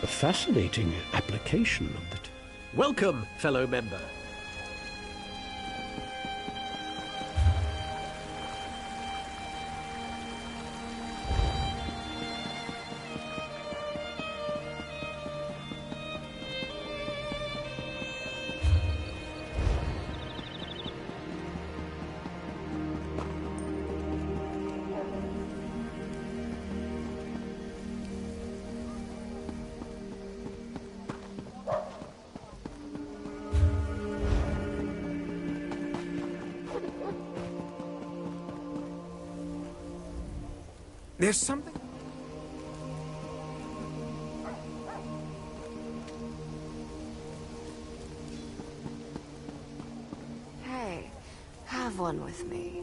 A fascinating application of the... Welcome, fellow member. There's something... Hey, have one with me.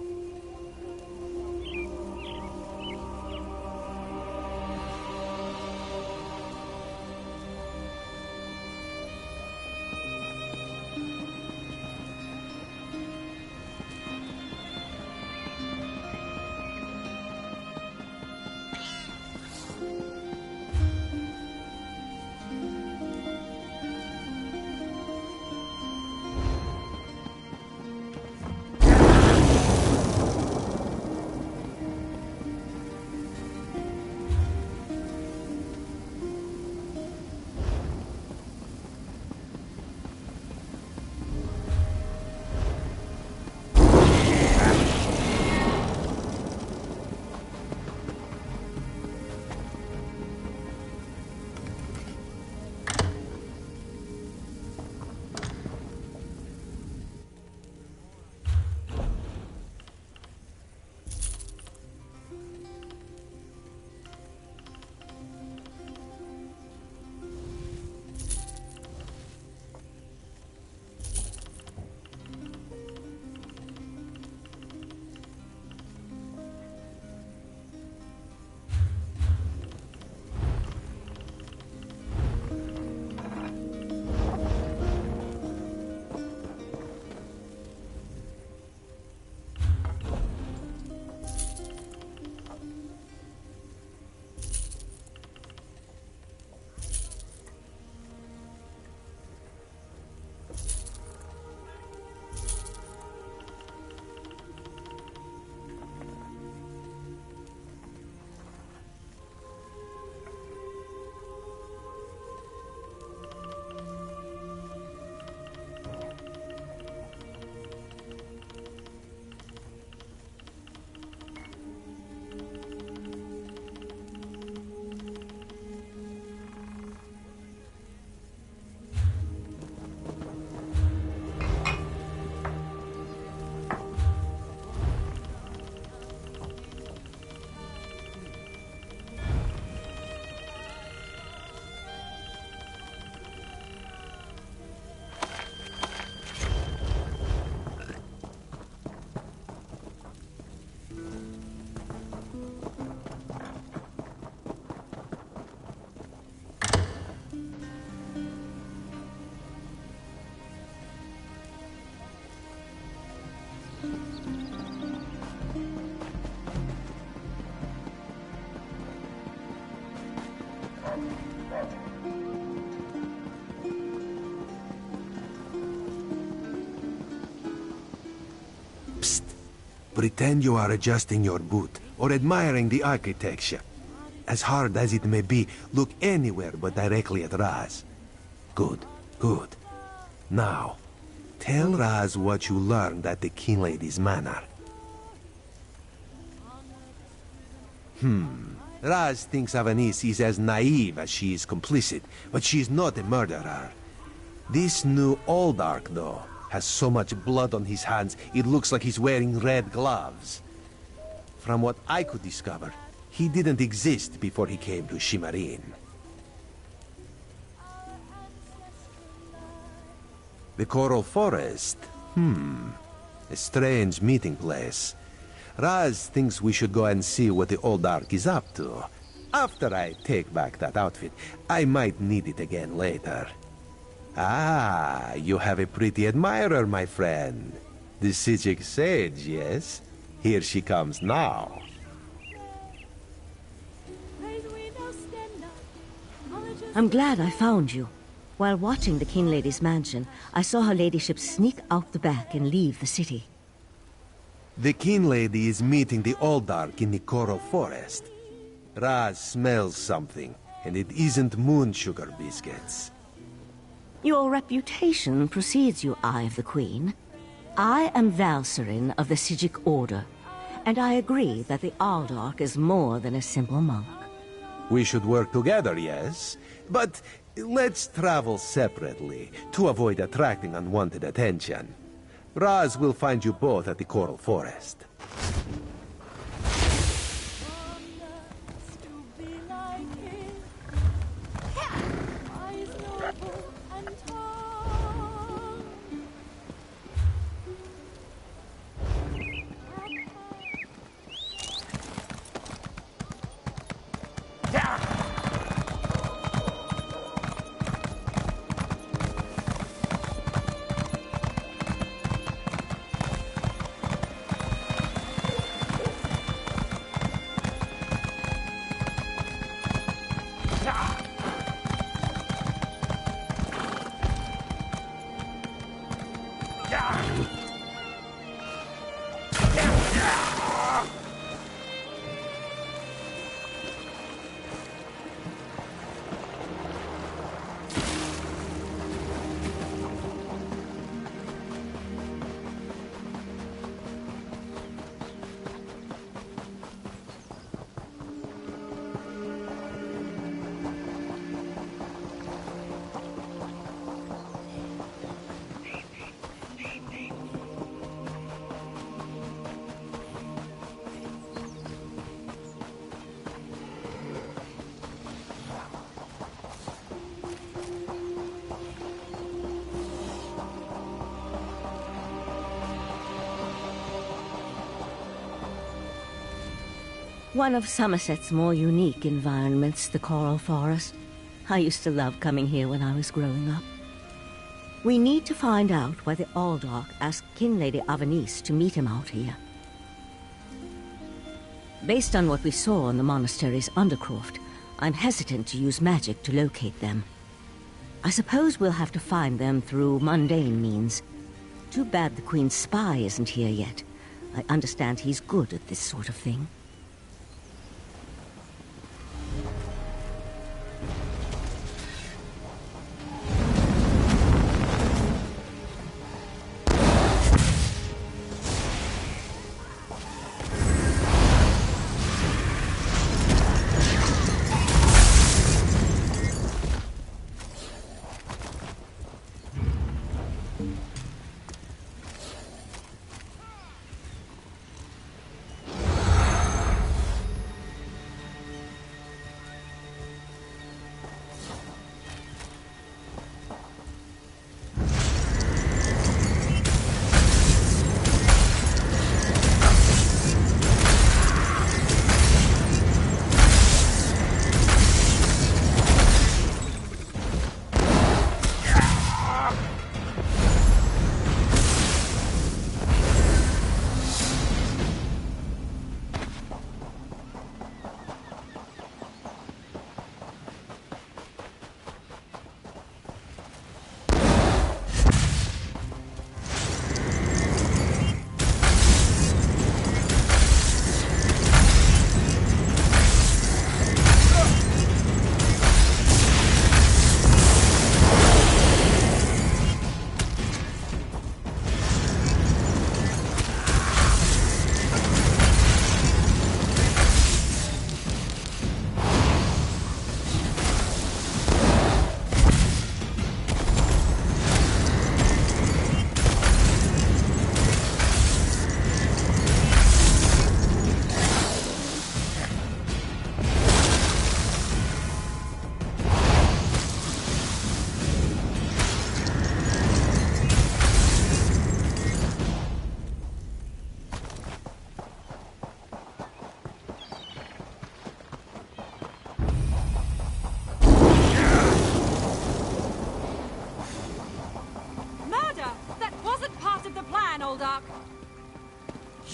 Pretend you are adjusting your boot or admiring the architecture. As hard as it may be, look anywhere but directly at Raz. Good, good. Now, tell Raz what you learned at the King Lady's manor. Raz thinks Avanis is as naive as she is complicit, but she is not a murderer. This new Oldark, though, has so much blood on his hands, it looks like he's wearing red gloves. From what I could discover, he didn't exist before he came to Shimarin. The Coral Forest? A strange meeting place. Raz thinks we should go and see what the Oldark is up to. After I take back that outfit, I might need it again later. Ah, you have a pretty admirer, my friend. The Psijic Sage, yes? Here she comes now. Praise we no stand up. Knowledge I'm glad I found you. While watching the King Lady's mansion, I saw her ladyship sneak out the back and leave the city. The King Lady is meeting the Alldark in the Coral Forest. Raz smells something, and it isn't moon sugar biscuits. Your reputation precedes you, Eye of the Queen. I am Valcerin of the Psijic Order, and I agree that the Alldark is more than a simple monk. We should work together, yes? But let's travel separately, to avoid attracting unwanted attention. Raz will find you both at the Coral Forest. One of Somerset's more unique environments, the Coral Forest. I used to love coming here when I was growing up. We need to find out why the Alldark asked King Lady Avanice to meet him out here. Based on what we saw in the monastery's undercroft, I'm hesitant to use magic to locate them. I suppose we'll have to find them through mundane means. Too bad the Queen's spy isn't here yet. I understand he's good at this sort of thing.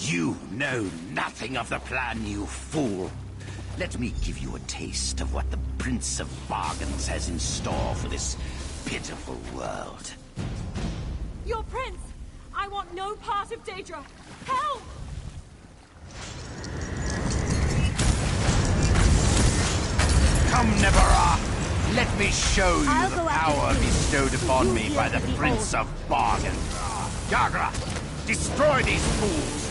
You know nothing of the plan, you fool. let me give you a taste of what the Prince of Bargains has in store for this pitiful world. Your prince! I want no part of Daedra! Help! Come, Nevarra! Let me show you the power bestowed upon me by the Prince of Bargains. Yagra, destroy these fools!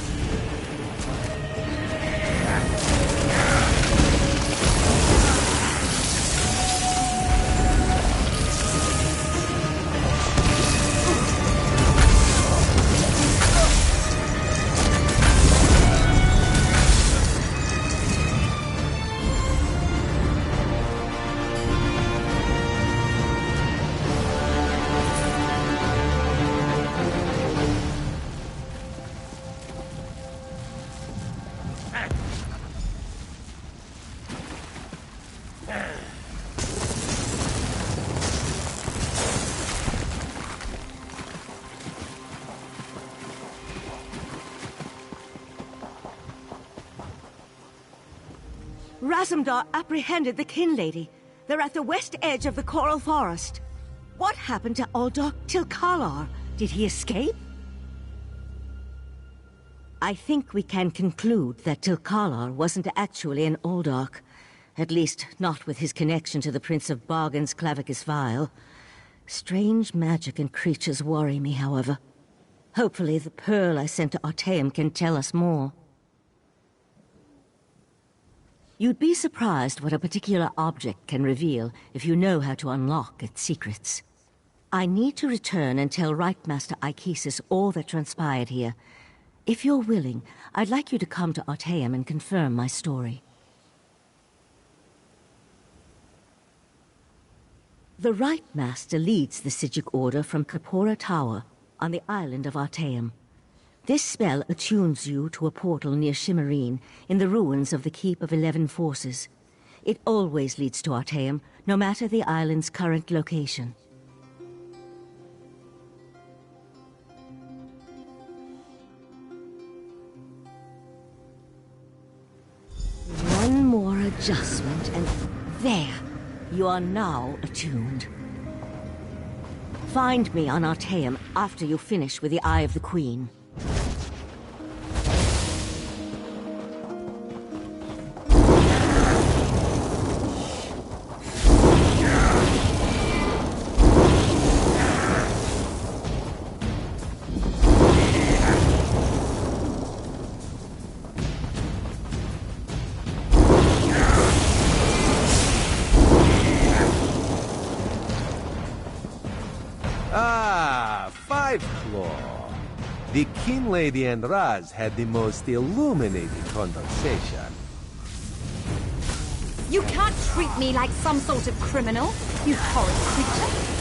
Razumdar apprehended the Kin Lady. They're at the west edge of the Coral Forest. What happened to Uldark Tilkalar? Did he escape? I think we can conclude that Tilkalar wasn't actually an Uldark. At least, not with his connection to the Prince of Bargain's Clavicus Vial. Strange magic and creatures worry me, however. Hopefully the pearl I sent to Artaeum can tell us more. You'd be surprised what a particular object can reveal if you know how to unlock its secrets. I need to return and tell Rightmaster Ikesis all that transpired here. If you're willing, I'd like you to come to Artaeum and confirm my story. The Rightmaster leads the Psijic Order from Kapora Tower on the island of Artaeum. This spell attunes you to a portal near Shimmerine, in the ruins of the Keep of 11 Forces. It always leads to Artaeum, no matter the island's current location. One more adjustment, and there! You are now attuned. Find me on Artaeum after you finish with the Eye of the Queen. Fiveclaw. The Kin Lady and Raz had the most illuminating conversation. You can't treat me like some sort of criminal, you horrid creature.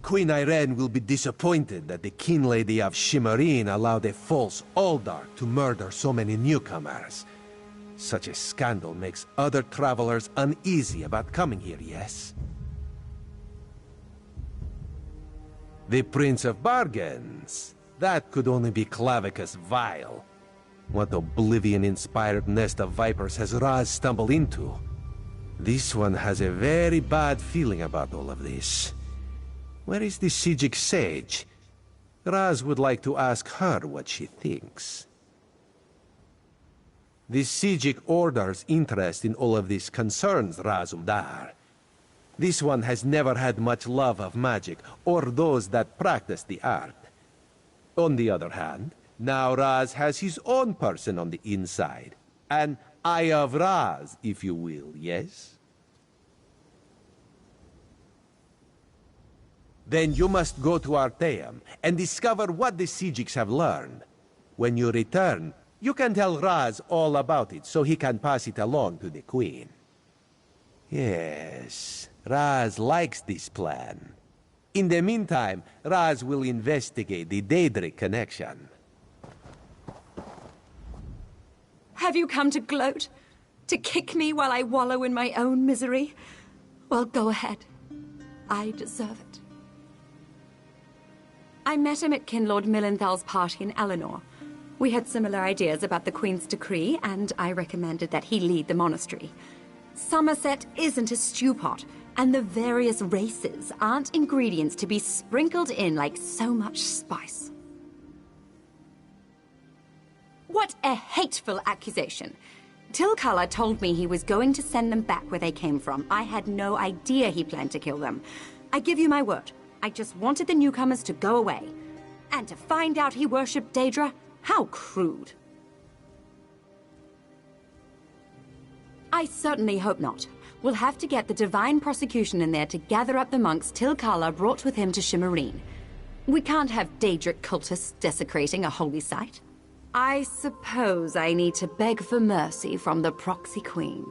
Queen Ayrenn will be disappointed that the Kin Lady of Shimmerine allowed a false Uldark to murder so many newcomers. Such a scandal makes other travelers uneasy about coming here, yes? The Prince of Bargains. That could only be Clavicus Vial. What Oblivion-inspired nest of vipers has Raz stumbled into? This one has a very bad feeling about all of this. Where is the Psijic Sage? Raz would like to ask her what she thinks. The Psijic Order's interest in all of this concerns Razumdar. This one has never had much love of magic, or those that practice the art. On the other hand, now Raz has his own person on the inside. An Eye of Raz, if you will, yes? Then you must go to Artaeum and discover what the Psijics have learned. When you return, you can tell Raz all about it so he can pass it along to the Queen. Yes, Raz likes this plan. In the meantime, Raz will investigate the Daedric connection. Have you come to gloat? To kick me while I wallow in my own misery? Well, go ahead. I deserve it. I met him at Kinlord Millenthal's party in Eleanor. We had similar ideas about the Queen's decree, and I recommended that he lead the monastery. Somerset isn't a stew pot, and the various races aren't ingredients to be sprinkled in like so much spice. What a hateful accusation! Tilkala told me he was going to send them back where they came from. I had no idea he planned to kill them. I give you my word. I just wanted the newcomers to go away. And to find out he worshipped Daedra? How crude. I certainly hope not. We'll have to get the Divine Prosecution in there to gather up the monks Tilkala brought with him to Shimmerine. We can't have Daedric cultists desecrating a holy site. I suppose I need to beg for mercy from the Proxy Queen.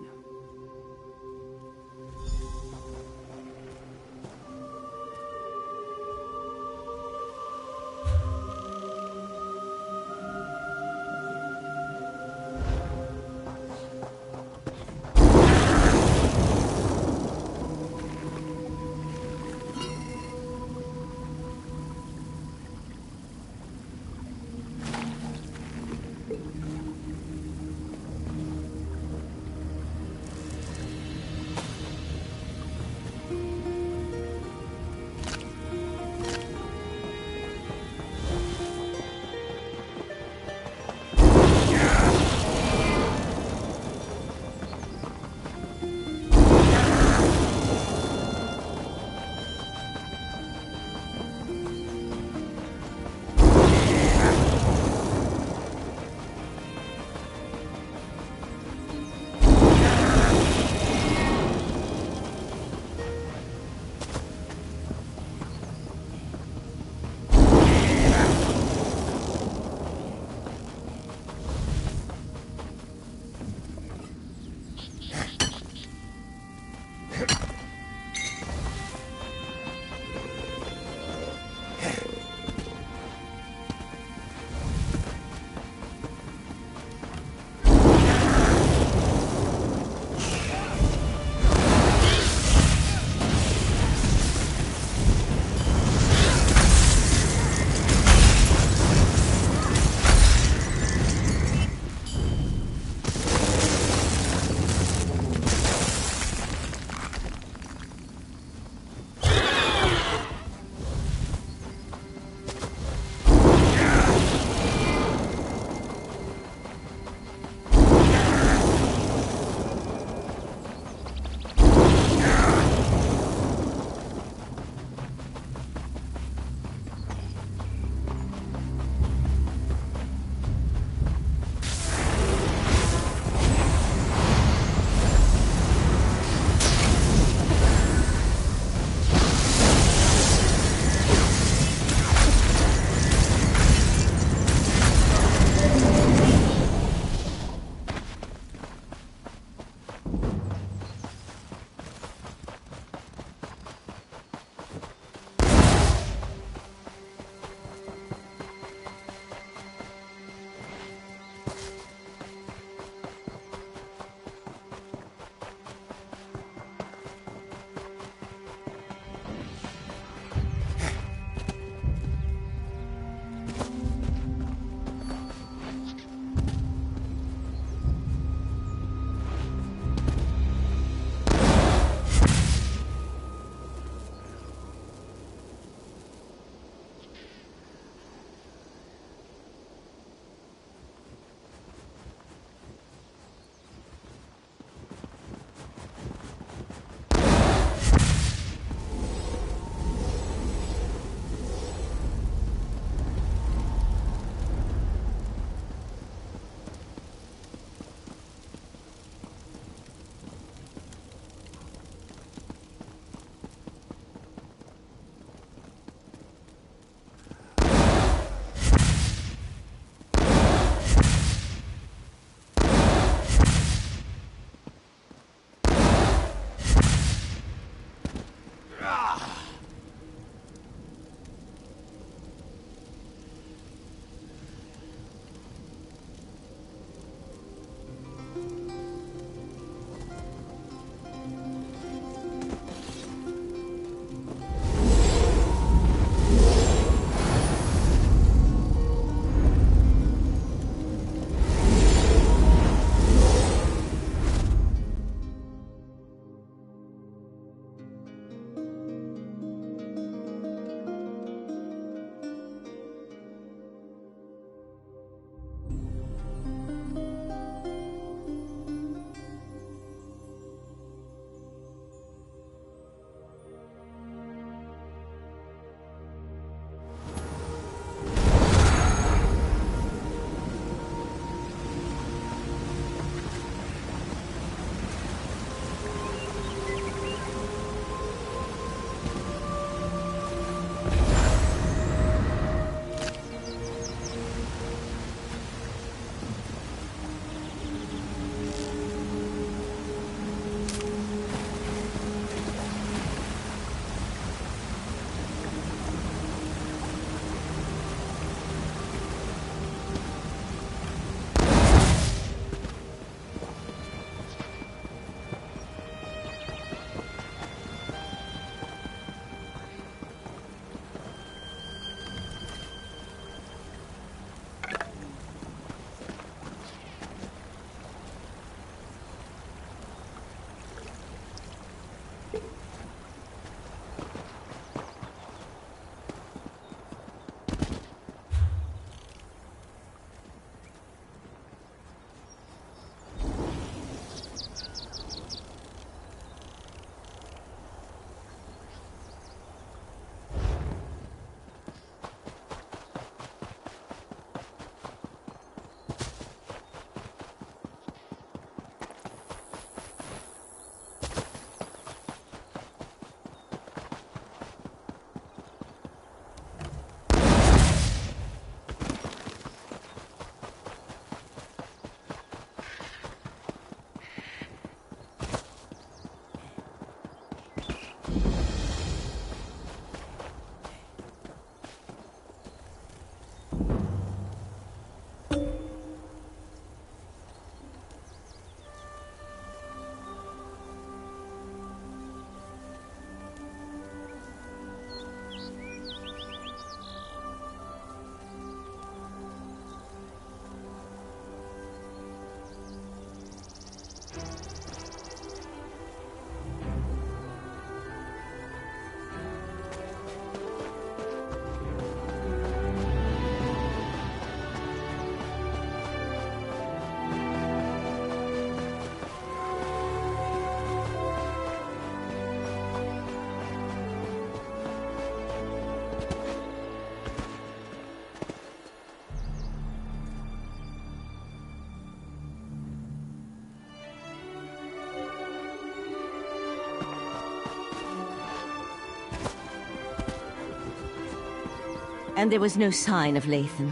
And there was no sign of Lathan.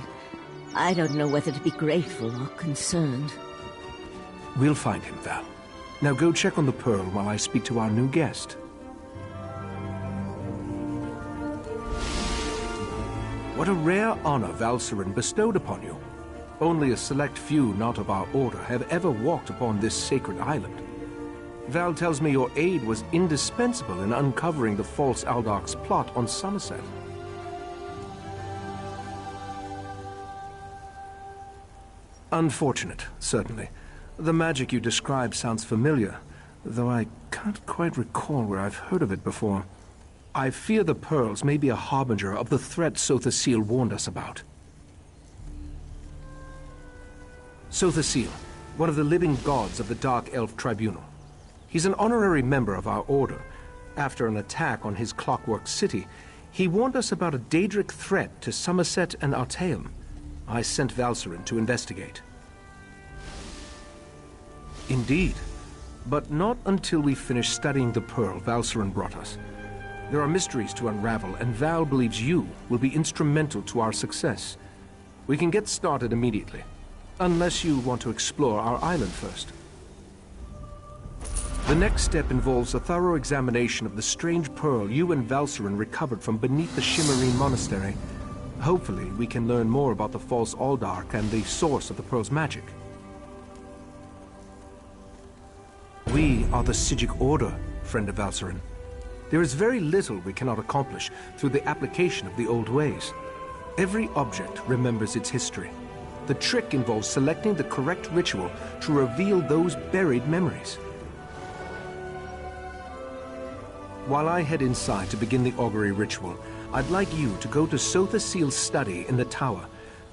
I don't know whether to be grateful or concerned. We'll find him, Val. Now go check on the Pearl while I speak to our new guest. What a rare honor Valcerin bestowed upon you. Only a select few not of our order have ever walked upon this sacred island. Val tells me your aid was indispensable in uncovering the false Aldarch's plot on Somerset. Unfortunate, certainly. The magic you describe sounds familiar, though I can't quite recall where I've heard of it before. I fear the pearls may be a harbinger of the threat Sotha Sil warned us about. Sotha Sil, one of the living gods of the Dark Elf Tribunal. He's an honorary member of our order. After an attack on his Clockwork City, he warned us about a Daedric threat to Somerset and Artaeum. I sent Valcerin to investigate. Indeed, but not until we finish studying the Pearl Valcerin brought us. There are mysteries to unravel, and Val believes you will be instrumental to our success. We can get started immediately, unless you want to explore our island first. The next step involves a thorough examination of the strange pearl you and Valcerin recovered from beneath the Shimmerine Monastery. Hopefully, we can learn more about the false Aldarch and the source of the pearl's magic. We are the Psijic Order, friend of Valcerin. There is very little we cannot accomplish through the application of the old ways. Every object remembers its history. The trick involves selecting the correct ritual to reveal those buried memories. While I head inside to begin the augury ritual, I'd like you to go to Sotha Sil's study in the tower,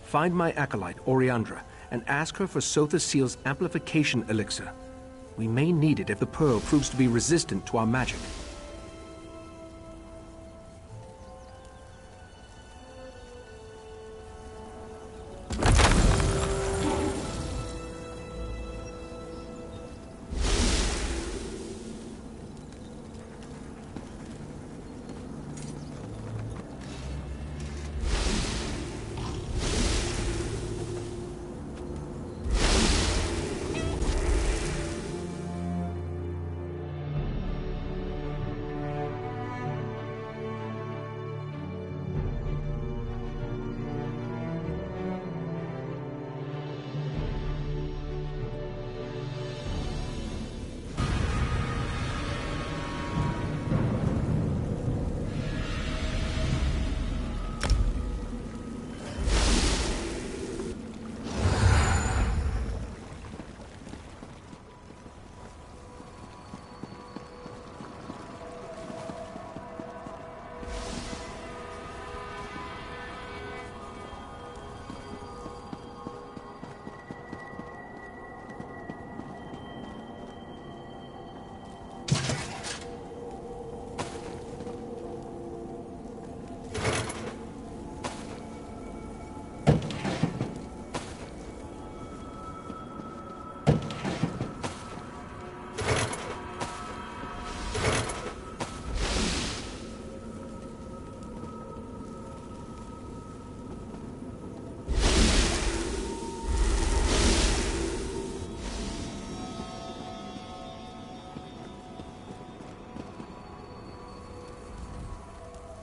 find my acolyte, Oriandra, and ask her for Sotha Sil's amplification elixir. We may need it if the pearl proves to be resistant to our magic.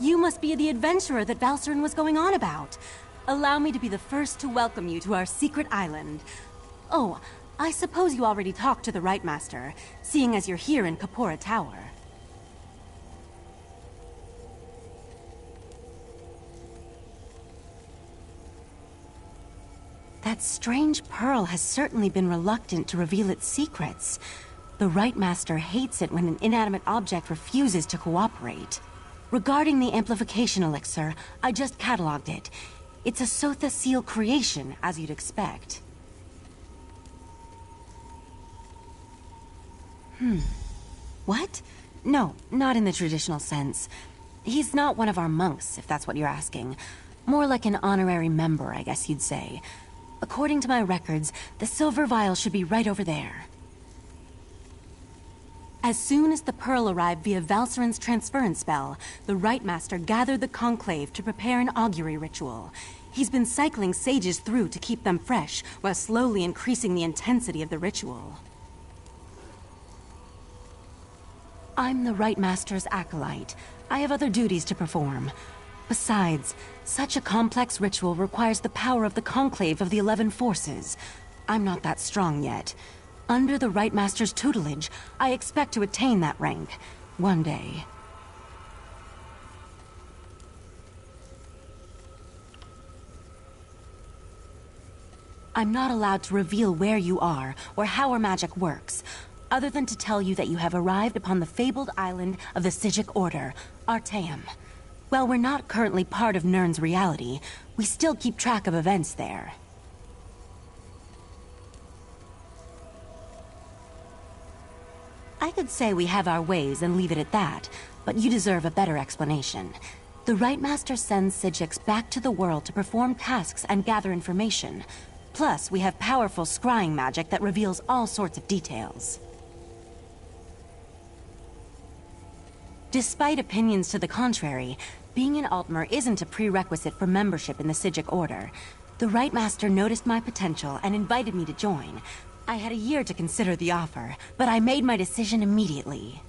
You must be the adventurer that Valcerin was going on about. Allow me to be the first to welcome you to our secret island. Oh, I suppose you already talked to the Rite Master, seeing as you're here in Kapora Tower. That strange pearl has certainly been reluctant to reveal its secrets. The Rite Master hates it when an inanimate object refuses to cooperate. Regarding the amplification elixir, I just cataloged it. It's a Sotha Sil creation, as you'd expect. What? No, not in the traditional sense. He's not one of our monks, if that's what you're asking. More like an honorary member, I guess you'd say. According to my records, the silver vial should be right over there. As soon as the Pearl arrived via Valserin's transference spell, the Rite Master gathered the Conclave to prepare an augury ritual. He's been cycling sages through to keep them fresh, while slowly increasing the intensity of the ritual. I'm the Rite Master's acolyte. I have other duties to perform. Besides, such a complex ritual requires the power of the Conclave of the 11 Forces. I'm not that strong yet. Under the Rite Master's tutelage, I expect to attain that rank. One day. I'm not allowed to reveal where you are, or how our magic works, other than to tell you that you have arrived upon the fabled island of the Psijic Order, Artaeum. While we're not currently part of Nirn's reality, we still keep track of events there. I could say we have our ways and leave it at that, but you deserve a better explanation. The Rite Master sends Psijics back to the world to perform tasks and gather information. Plus, we have powerful scrying magic that reveals all sorts of details. Despite opinions to the contrary, being an Altmer isn't a prerequisite for membership in the Psijic Order. The Rite Master noticed my potential and invited me to join. I had a year to consider the offer, but I made my decision immediately.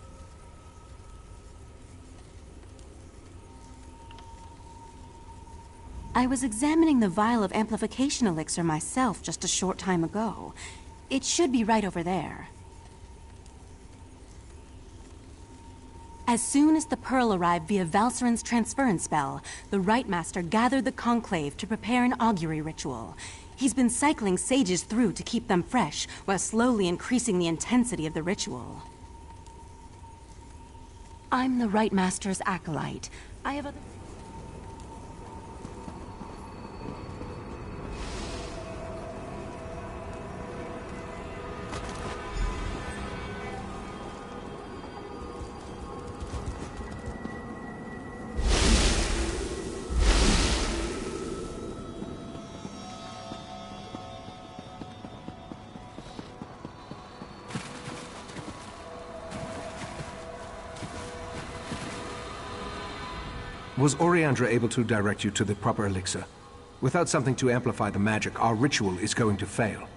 I was examining the vial of amplification elixir myself just a short time ago. It should be right over there. As soon as the Pearl arrived via Valserin's transference spell, the Rite Master gathered the Conclave to prepare an augury ritual. He's been cycling sages through to keep them fresh, while slowly increasing the intensity of the ritual. I'm the Rite Master's acolyte. I have other... Was Oriandra able to direct you to the proper elixir? Without something to amplify the magic, our ritual is going to fail.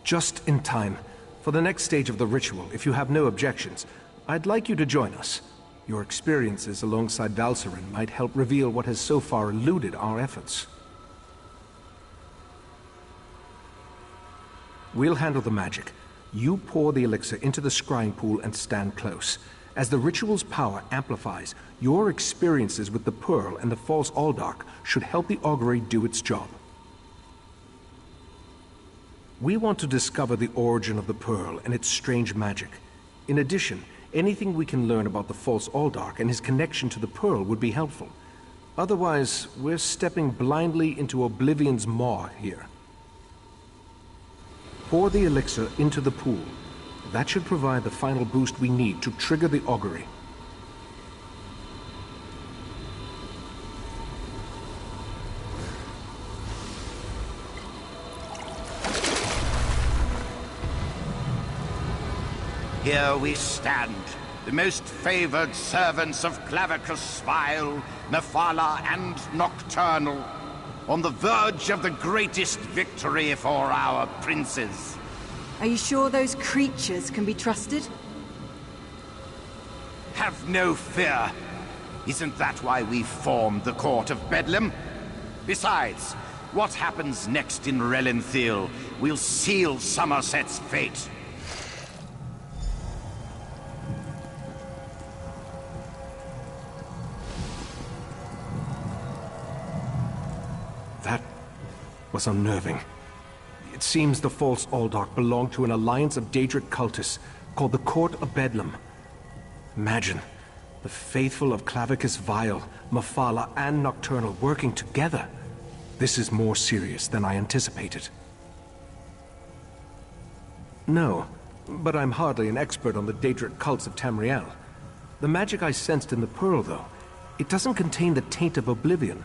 Just in time. For the next stage of the ritual, if you have no objections, I'd like you to join us. Your experiences alongside Valserin might help reveal what has so far eluded our efforts. We'll handle the magic. You pour the elixir into the scrying pool and stand close. As the ritual's power amplifies, your experiences with the Pearl and the false Aldark should help the augury do its job. We want to discover the origin of the Pearl and its strange magic. In addition, anything we can learn about the false Aldark and his connection to the Pearl would be helpful. Otherwise, we're stepping blindly into Oblivion's maw here. Pour the elixir into the pool. That should provide the final boost we need to trigger the augury. Here we stand, the most favored servants of Clavicus Vile, Mephala, and Nocturnal, on the verge of the greatest victory for our princes. Are you sure those creatures can be trusted? Have no fear. Isn't that why we formed the Court of Bedlam? Besides, what happens next in Relenthiel will seal Somerset's fate. That was unnerving. It seems the false Aldark belonged to an alliance of Daedric cultists called the Court of Bedlam. Imagine, the faithful of Clavicus Vile, Mephala, and Nocturnal working together. This is more serious than I anticipated. No, but I'm hardly an expert on the Daedric cults of Tamriel. The magic I sensed in the Pearl, though, it doesn't contain the taint of Oblivion.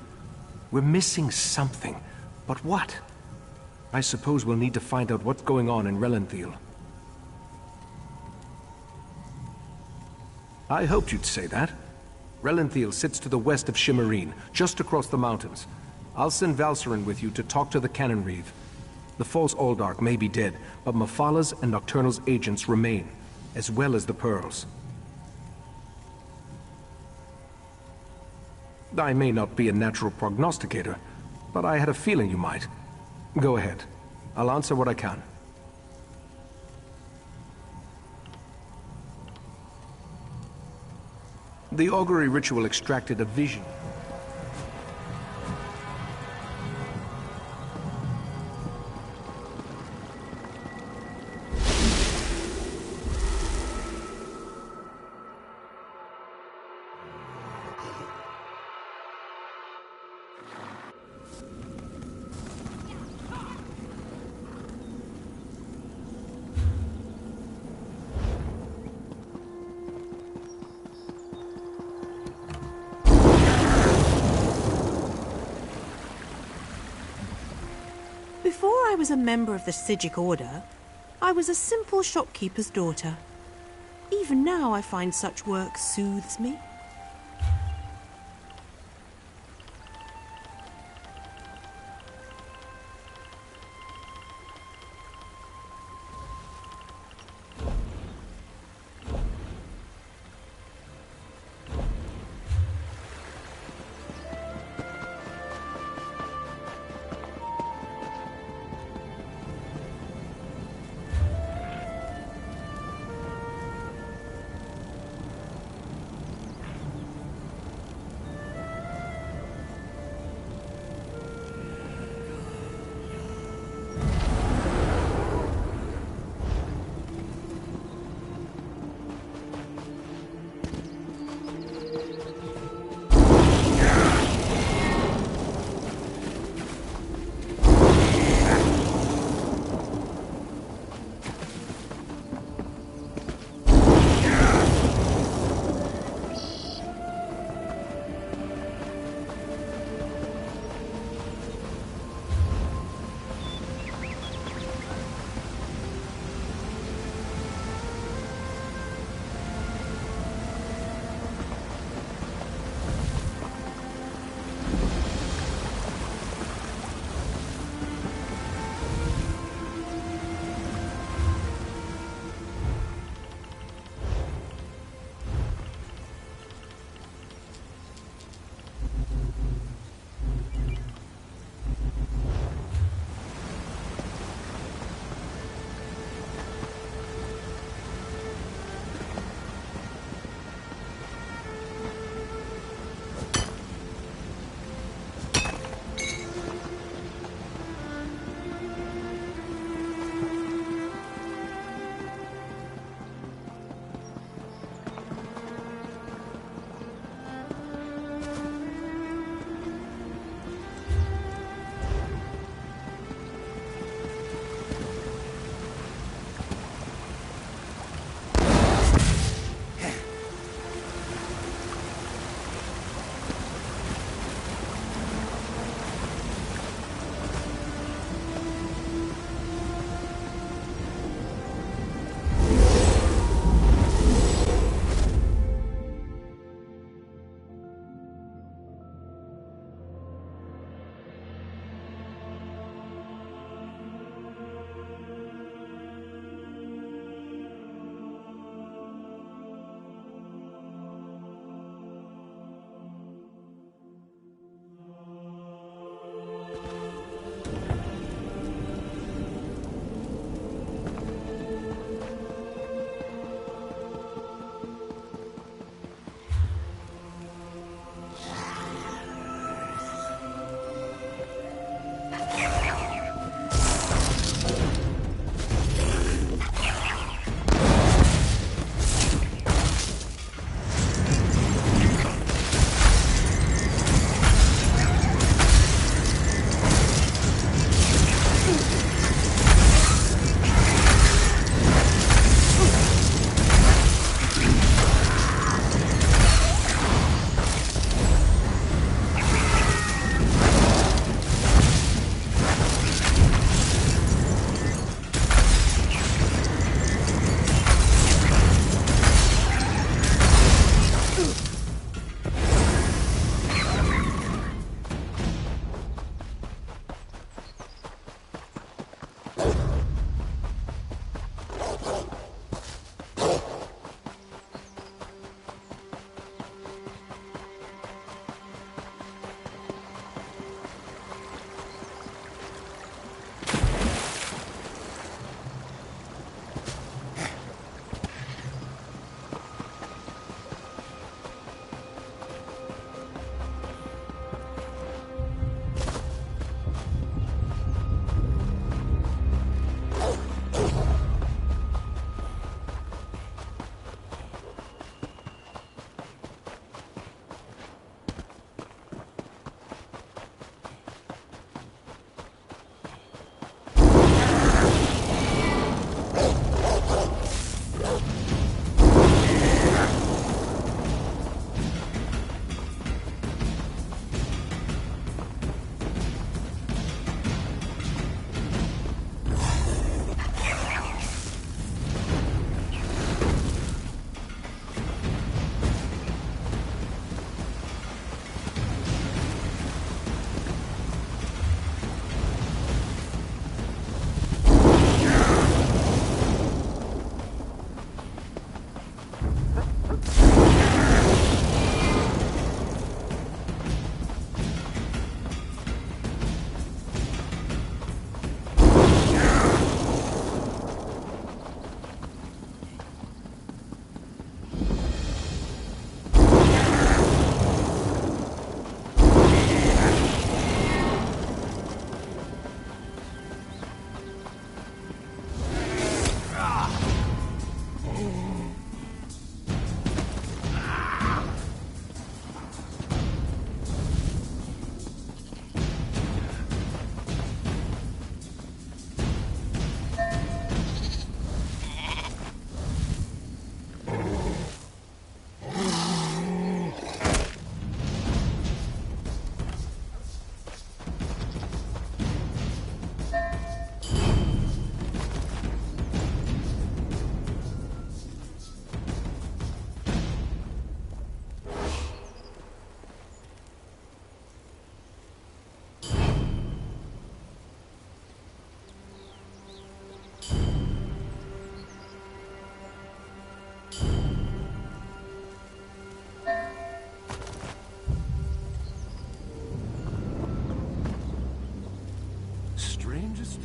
We're missing something, but what? I suppose we'll need to find out what's going on in Relenthiel. I hoped you'd say that. Relenthiel sits to the west of Shimmerine, just across the mountains. I'll send Valcerin with you to talk to the Cannon Reeve. The false Aldark may be dead, but Mephalah's and Nocturnal's agents remain, as well as the pearls. I may not be a natural prognosticator, but I had a feeling you might. Go ahead. I'll answer what I can. The augury ritual extracted a vision. Before I was a member of the Psijic Order, I was a simple shopkeeper's daughter. Even now I find such work soothes me.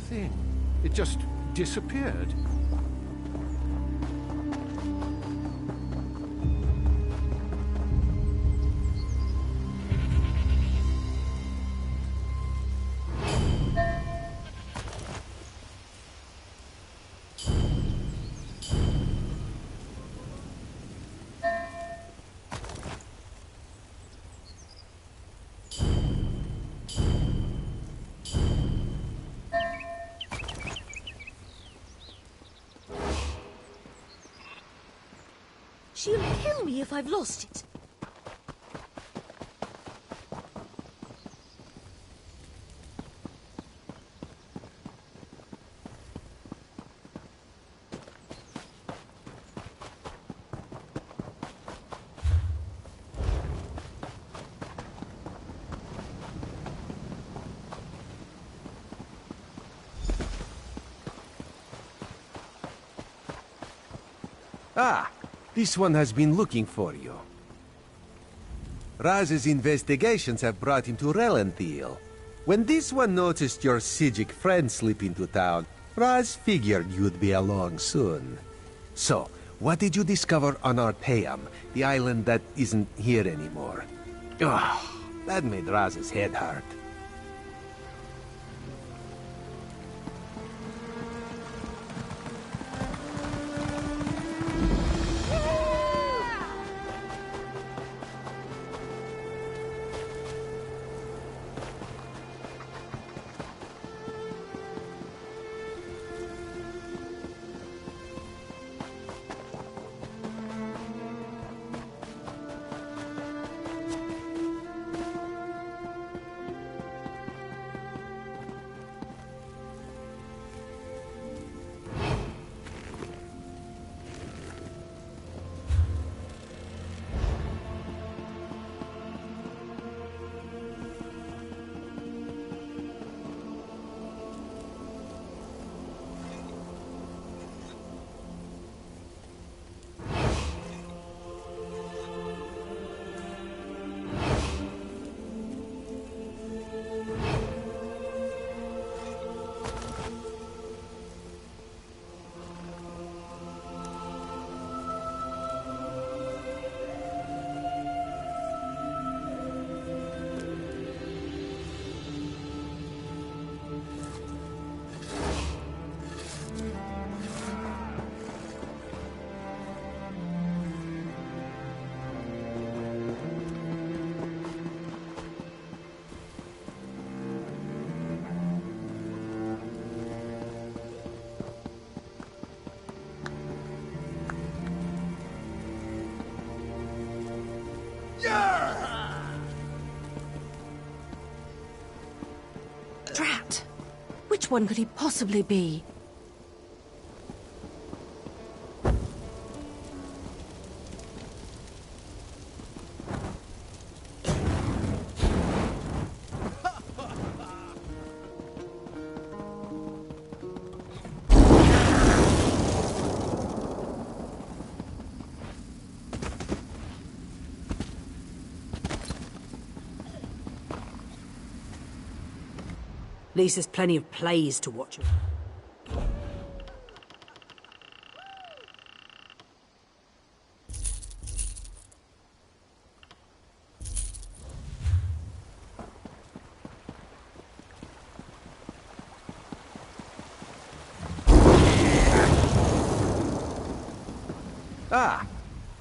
thing. It just disappeared. She'll kill me if I've lost it. Ah, this one has been looking for you. Raz's investigations have brought him to Relenthiel. When this one noticed your Sijic friend slip into town, Raz figured you'd be along soon. So, what did you discover on Artaeum, the island that isn't here anymore? Ugh, that made Raz's head hurt. Drat! Which one could he possibly be? At least there's plenty of plays to watch. Ah,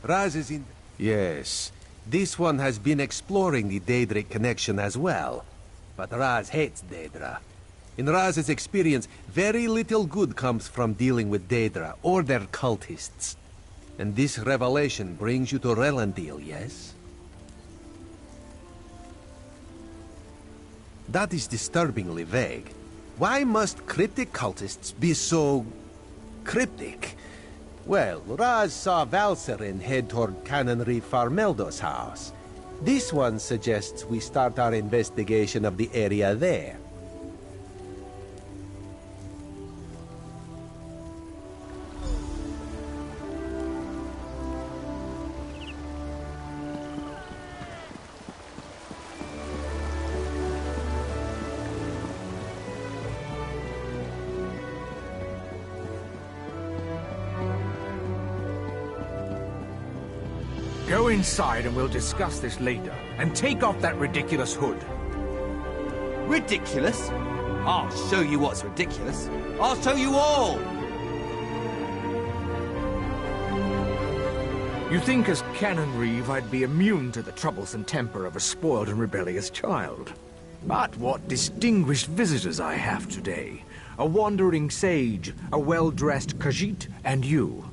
Raz is in... Yes, this one has been exploring the Daedric connection as well. But Raz hates Daedra. In Raz's experience, very little good comes from dealing with Daedra or their cultists. And this revelation brings you to Relenthiel, yes? That is disturbingly vague. Why must cryptic cultists be so... cryptic? Well, Raz saw Valserin head toward Canonry Farmeldo's house. This one suggests we start our investigation of the area there. Go inside and we'll discuss this later. And take off that ridiculous hood. Ridiculous? I'll show you what's ridiculous. I'll show you all! You think as Canon Reeve I'd be immune to the troublesome temper of a spoiled and rebellious child. But what distinguished visitors I have today. A wandering sage, a well-dressed Khajiit, and you.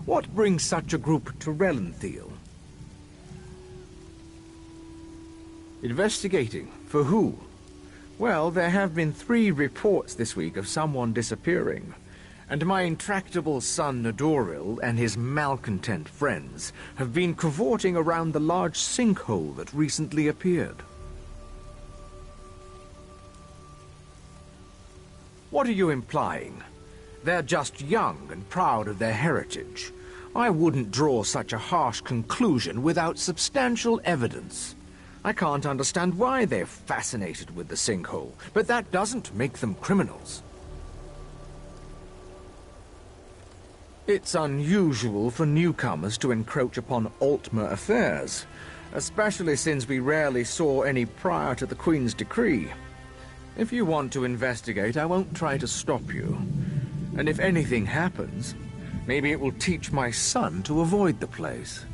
What brings such a group to Relanthiel? Investigating. For who? Well, there have been 3 reports this week of someone disappearing. And my intractable son Nadoril and his malcontent friends have been cavorting around the large sinkhole that recently appeared. What are you implying? They're just young and proud of their heritage. I wouldn't draw such a harsh conclusion without substantial evidence. I can't understand why they're fascinated with the sinkhole, but that doesn't make them criminals. It's unusual for newcomers to encroach upon Altmer affairs, especially since we rarely saw any prior to the Queen's decree. If you want to investigate, I won't try to stop you. And if anything happens, maybe it will teach my son to avoid the place.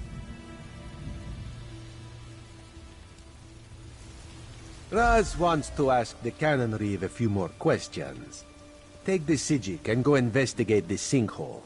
Raz wants to ask the Canon Reeve a few more questions. Take the Psijic and go investigate the sinkhole.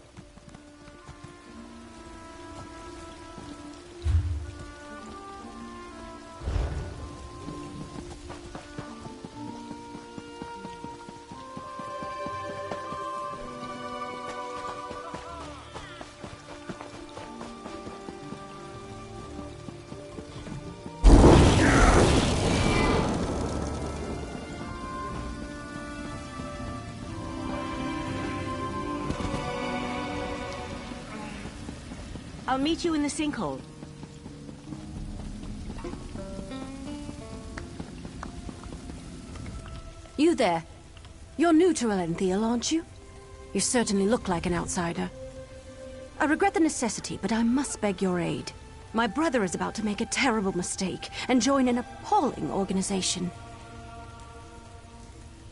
I'll meet you in the sinkhole. You there. You're new to Relanthiel, aren't you? You certainly look like an outsider. I regret the necessity, but I must beg your aid. My brother is about to make a terrible mistake and join an appalling organization.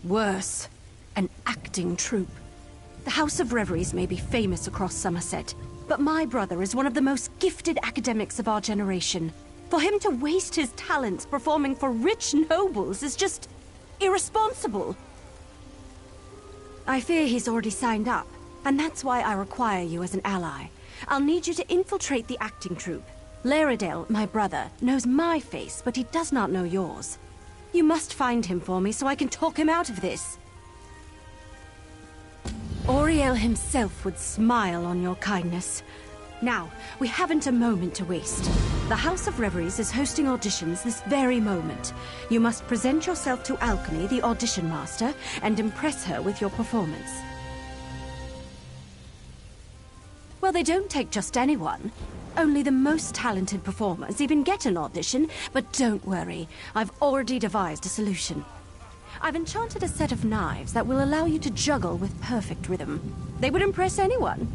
Worse, an acting troupe. The House of Reveries may be famous across Somerset, but my brother is one of the most gifted academics of our generation. For him to waste his talents performing for rich nobles is just irresponsible. I fear he's already signed up, and that's why I require you as an ally. I'll need you to infiltrate the acting troupe. Laredale, my brother, knows my face, but he does not know yours. You must find him for me so I can talk him out of this. Auriel himself would smile on your kindness. Now, we haven't a moment to waste. The House of Reveries is hosting auditions this very moment. You must present yourself to Alchemy, the audition master, and impress her with your performance. Well, they don't take just anyone. Only the most talented performers even get an audition, but don't worry. I've already devised a solution. I've enchanted a set of knives that will allow you to juggle with perfect rhythm. They would impress anyone.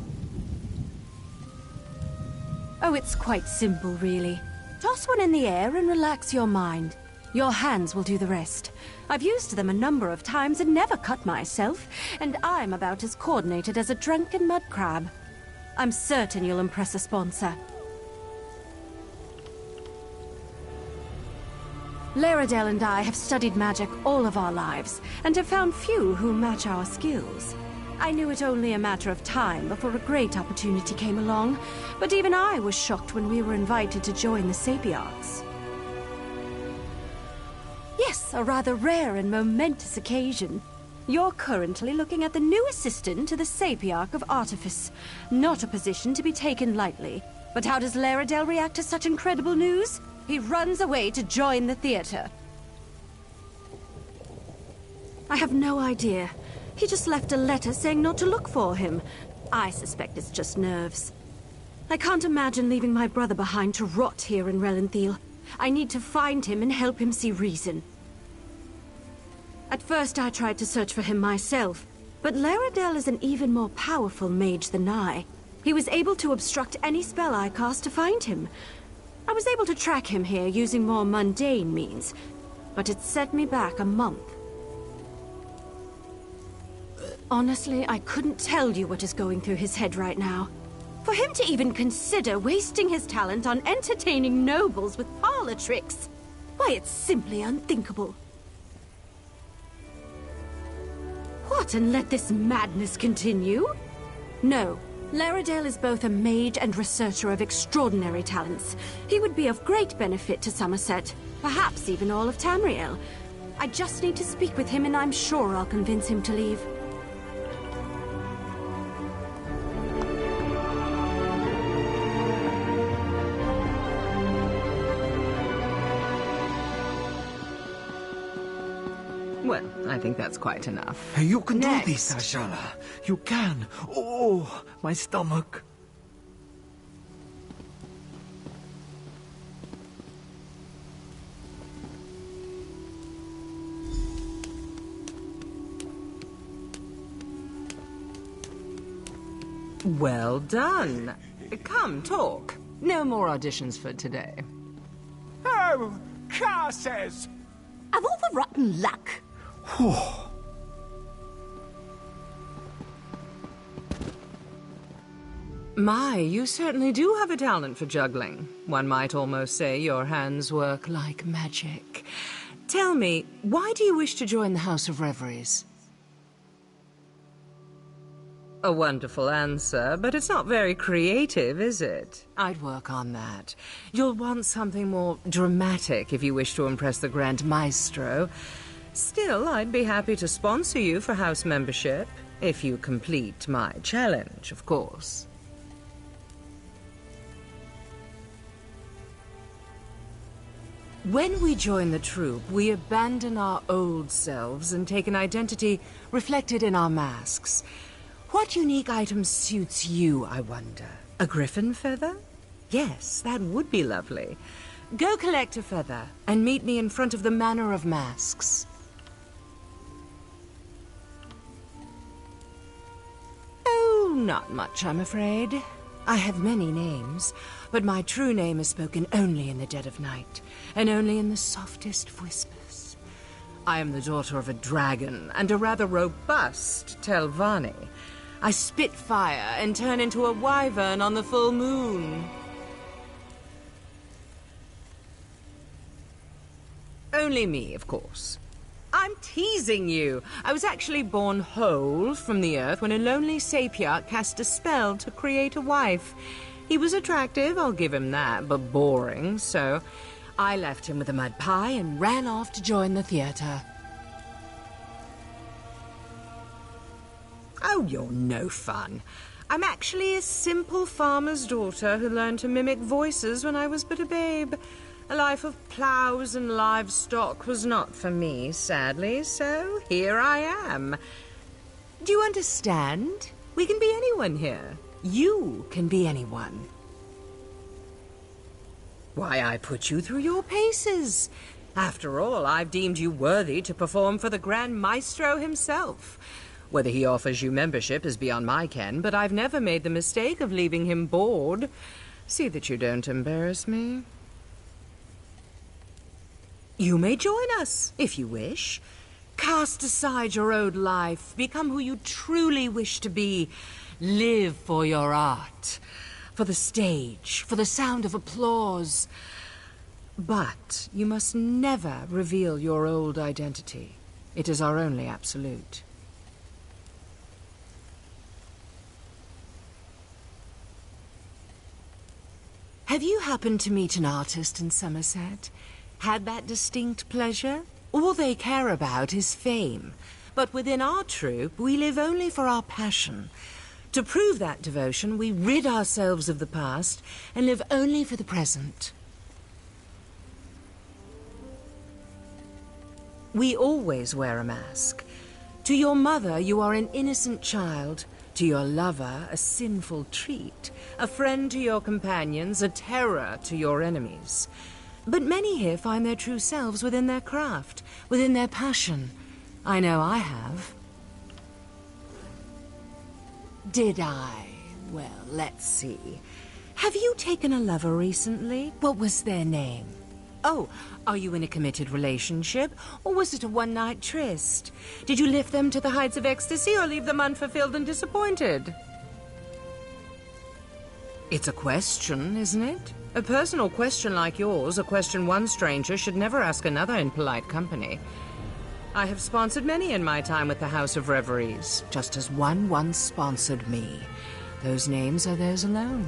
Oh, it's quite simple, really. Toss one in the air and relax your mind. Your hands will do the rest. I've used them a number of times and never cut myself, and I'm about as coordinated as a drunken mud crab. I'm certain you'll impress a sponsor. Laredale and I have studied magic all of our lives, and have found few who match our skills. I knew it only a matter of time before a great opportunity came along, but even I was shocked when we were invited to join the Sapiarchs. Yes, a rather rare and momentous occasion. You're currently looking at the new assistant to the Sapiarch of Artifice. Not a position to be taken lightly. But how does Laredale react to such incredible news? He runs away to join the theater. I have no idea. He just left a letter saying not to look for him. I suspect it's just nerves. I can't imagine leaving my brother behind to rot here in Relanthiel. I need to find him and help him see reason. At first I tried to search for him myself, but Laredale is an even more powerful mage than I. He was able to obstruct any spell I cast to find him. I was able to track him here using more mundane means, but it set me back a month. Honestly, I couldn't tell you what is going through his head right now. For him to even consider wasting his talent on entertaining nobles with parlor tricks, why, it's simply unthinkable. What, and let this madness continue? No. Laredale is both a mage and researcher of extraordinary talents. He would be of great benefit to Somerset, perhaps even all of Tamriel. I just need to speak with him and I'm sure I'll convince him to leave. Well, I think that's quite enough. You can Next. do this, Ajala. You can. Oh, my stomach. Well done. Come, talk. No more auditions for today. Oh, curses! Of all the rotten luck! My, you certainly do have a talent for juggling. One might almost say your hands work like magic. Tell me, why do you wish to join the House of Reveries? A wonderful answer, but it's not very creative, is it? I'd work on that. You'll want something more dramatic if you wish to impress the Grand Maestro. Still, I'd be happy to sponsor you for house membership, if you complete my challenge, of course. When we join the troupe, we abandon our old selves and take an identity reflected in our masks. What unique item suits you, I wonder? A griffin feather? Yes, that would be lovely. Go collect a feather and meet me in front of the Manor of Masks. Oh, not much, I'm afraid. I have many names, but my true name is spoken only in the dead of night, and only in the softest whispers. I am the daughter of a dragon and a rather robust Telvanni. I spit fire and turn into a wyvern on the full moon. Only me, of course. I'm teasing you. I was actually born whole from the earth when a lonely sapiarch cast a spell to create a wife. He was attractive, I'll give him that, but boring, so I left him with a mud pie and ran off to join the theater. Oh, you're no fun. I'm actually a simple farmer's daughter who learned to mimic voices when I was but a babe. A life of ploughs and livestock was not for me, sadly, so here I am. Do you understand? We can be anyone here. You can be anyone. Why, I put you through your paces. After all, I've deemed you worthy to perform for the Grand Maestro himself. Whether he offers you membership is beyond my ken, but I've never made the mistake of leaving him bored. See that you don't embarrass me. You may join us, if you wish. Cast aside your old life, become who you truly wish to be. Live for your art, for the stage, for the sound of applause. But you must never reveal your old identity. It is our only absolute. Have you happened to meet an artist in Somerset? Had that distinct pleasure? All they care about is fame. But within our troupe, we live only for our passion. To prove that devotion, we rid ourselves of the past and live only for the present. We always wear a mask. To your mother, you are an innocent child. To your lover, a sinful treat. A friend to your companions, a terror to your enemies. But many here find their true selves within their craft, within their passion. I know I have. Did I? Well, let's see. Have you taken a lover recently? What was their name? Oh, are you in a committed relationship? Or was it a one-night tryst? Did you lift them to the heights of ecstasy or leave them unfulfilled and disappointed? It's a question, isn't it? A personal question like yours, a question one stranger should never ask another in polite company. I have sponsored many in my time with the House of Reveries, just as one once sponsored me. Those names are theirs alone.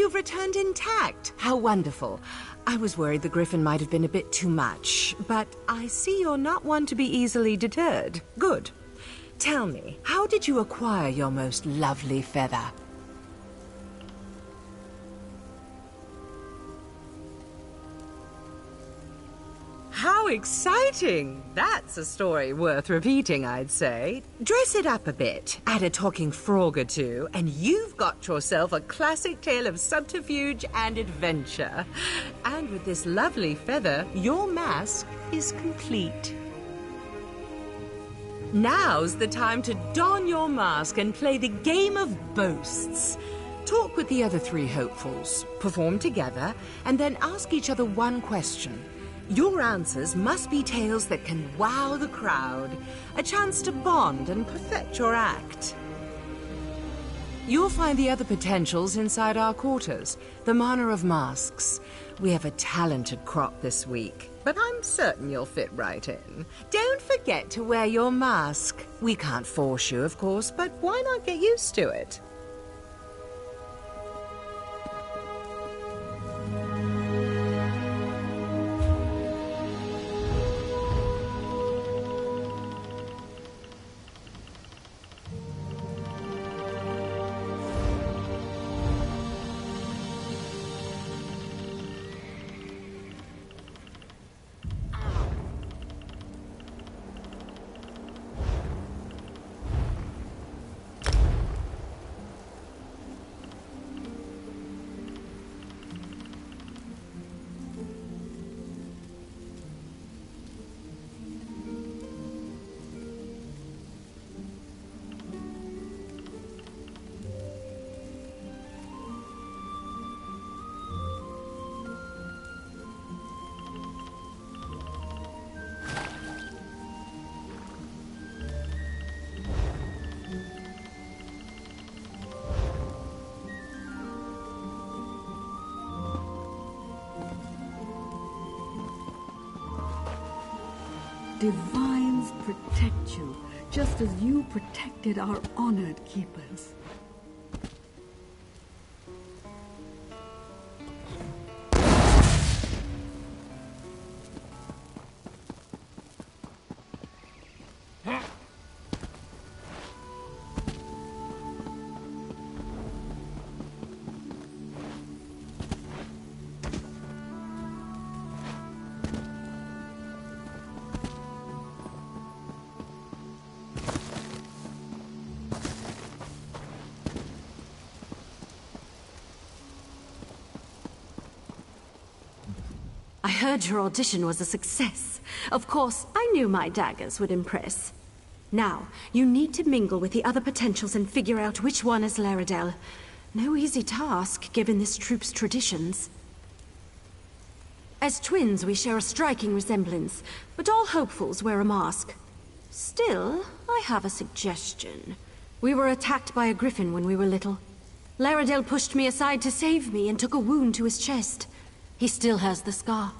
you've returned intact. How wonderful. I was worried the griffin might have been a bit too much, but I see you're not one to be easily deterred. Good. Tell me, how did you acquire your most lovely feather? How exciting! That's a story worth repeating, I'd say. Dress it up a bit, add a talking frog or two, and you've got yourself a classic tale of subterfuge and adventure. And with this lovely feather, your mask is complete. Now's the time to don your mask and play the game of boasts. Talk with the other three hopefuls, perform together, and then ask each other one question. Your answers must be tales that can wow the crowd, a chance to bond and perfect your act. You'll find the other potentials inside our quarters, the Manor of Masks. We have a talented crop this week, but I'm certain you'll fit right in. Don't forget to wear your mask. We can't force you, of course, but why not get used to it? Divines protect you, just as you protected our honored keepers. I heard your audition was a success. Of course, I knew my daggers would impress. Now, you need to mingle with the other potentials and figure out which one is Laredale. No easy task, given this troop's traditions. As twins, we share a striking resemblance, but all hopefuls wear a mask. Still, I have a suggestion. We were attacked by a griffin when we were little. Laredale pushed me aside to save me and took a wound to his chest. He still has the scar.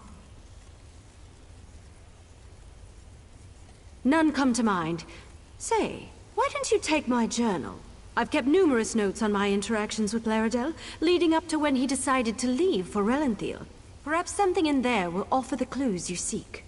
None come to mind. Say, why don't you take my journal? I've kept numerous notes on my interactions with Laredale, leading up to when he decided to leave for Relanthiel. Perhaps something in there will offer the clues you seek.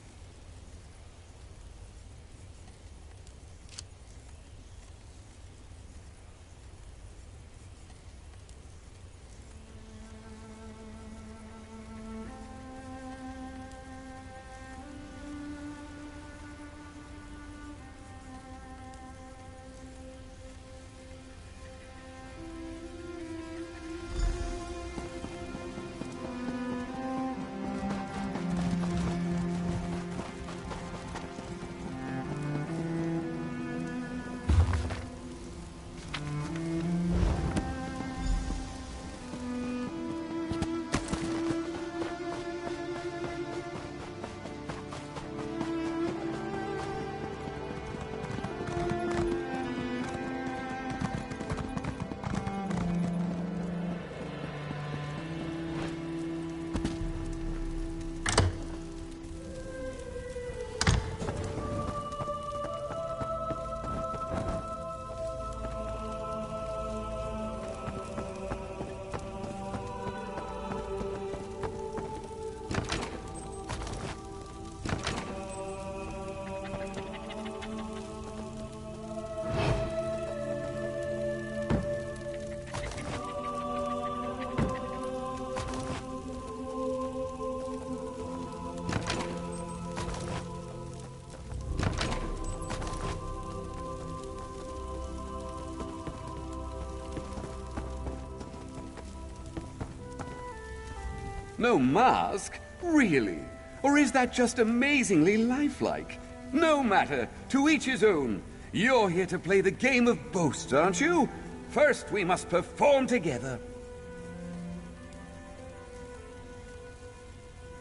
No mask? Really? Or is that just amazingly lifelike? No matter. To each his own. You're here to play the game of boast, aren't you? First, we must perform together.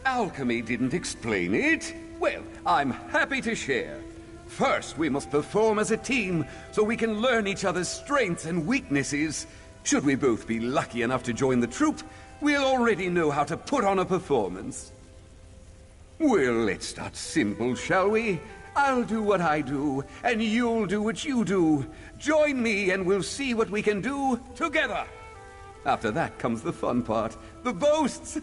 Alchemy didn't explain it. Well, I'm happy to share. First, we must perform as a team, so we can learn each other's strengths and weaknesses. Should we both be lucky enough to join the troupe, we'll already know how to put on a performance. Well, let's start simple, shall we? I'll do what I do, and you'll do what you do. Join me, and we'll see what we can do together. After that comes the fun part, the boasts.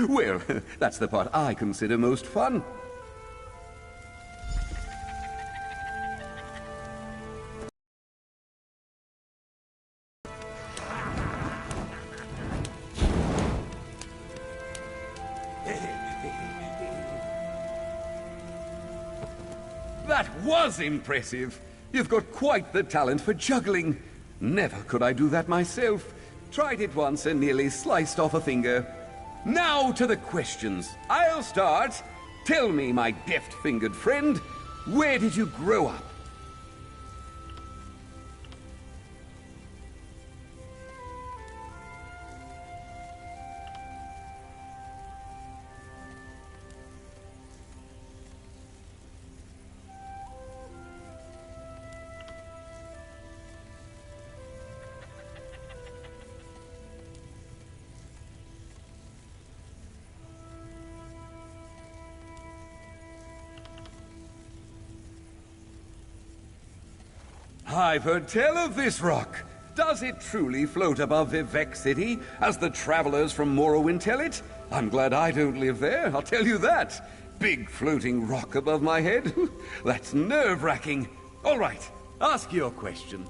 Well, that's the part I consider most fun. That was impressive. You've got quite the talent for juggling. Never could I do that myself. Tried it once and nearly sliced off a finger. Now to the questions. I'll start. Tell me, my deft-fingered friend, where did you grow up? I've heard tell of this rock. Does it truly float above Vivec City, as the travelers from Morrowind tell it? I'm glad I don't live there, I'll tell you that. Big floating rock above my head? That's nerve-wracking. All right, ask your question.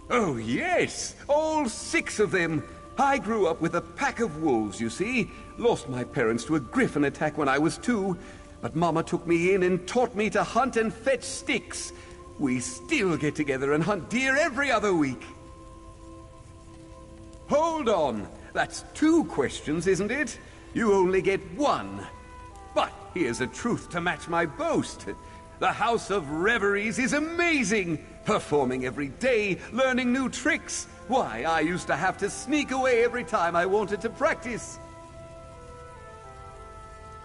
Oh, yes, all 6 of them. I grew up with a pack of wolves, you see. Lost my parents to a griffin attack when I was 2. But Mama took me in and taught me to hunt and fetch sticks. We still get together and hunt deer every other week. Hold on. That's 2 questions, isn't it? You only get 1. But here's a truth to match my boast. The House of Reveries is amazing. Performing every day, learning new tricks. Why, I used to have to sneak away every time I wanted to practice.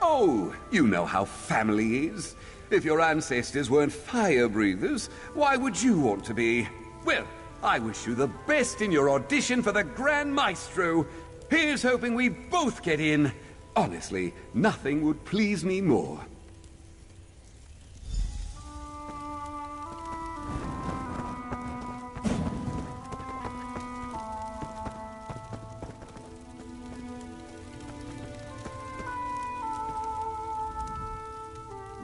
Oh, you know how family is. If your ancestors weren't fire breathers, why would you want to be? Well, I wish you the best in your audition for the Grand Maestro. Here's hoping we both get in. Honestly, nothing would please me more.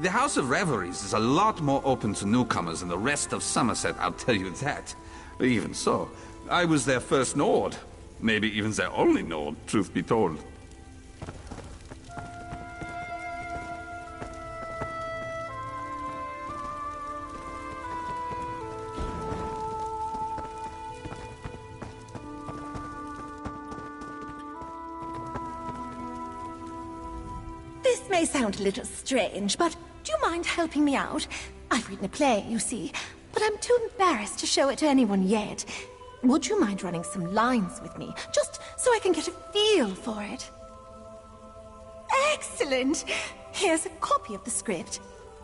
The House of Reveries is a lot more open to newcomers than the rest of Somerset, I'll tell you that. Even so, I was their first Nord. Maybe even their only Nord, truth be told. This may sound a little strange, but do you mind helping me out? I've written a play, you see, but I'm too embarrassed to show it to anyone yet. Would you mind running some lines with me, just so I can get a feel for it? Excellent! Here's a copy of the script.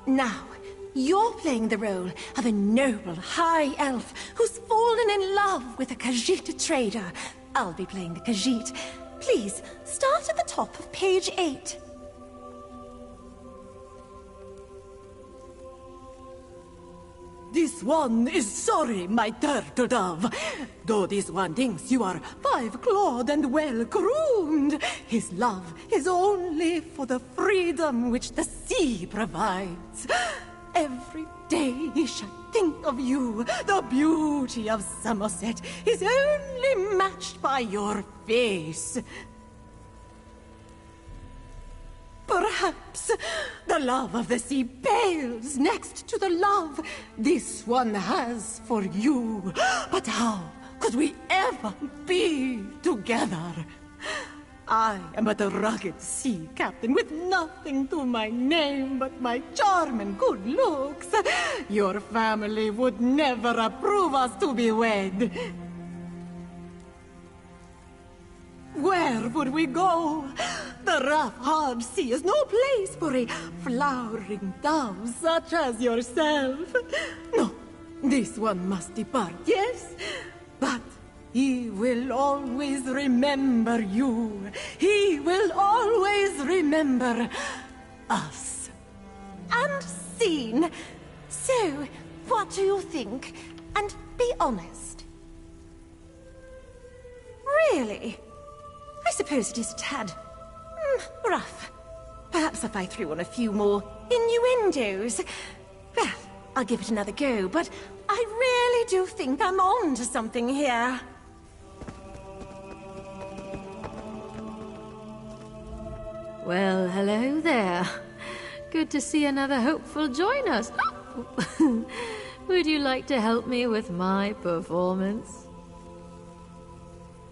Now, you're playing the role of a noble high elf who's fallen in love with a Khajiit trader. I'll be playing the Khajiit. Please, start at the top of page 8. This one is sorry, my turtle dove. Though this one thinks you are 5-clawed and well-groomed, his love is only for the freedom which the sea provides. Every day he shall think of you. The beauty of Somerset is only matched by your face. Perhaps the love of the sea pales next to the love this one has for you. But how could Could we ever be together? I am but a rugged sea captain with nothing to my name but my charm and good looks. Your family would never approve us to be wed. Where would we go? The rough, hard sea is no place for a flowering dove such as yourself. No, this one must depart, yes, but he will always remember you. He will always remember us. Unseen. So, what do you think? And be honest. Really? I suppose it is a tad rough. Perhaps if I threw on a few more innuendos. Well, I'll give it another go, but I really do think I'm on to something here. Well, hello there. Good to see another hopeful join us. Would you like to help me with my performance?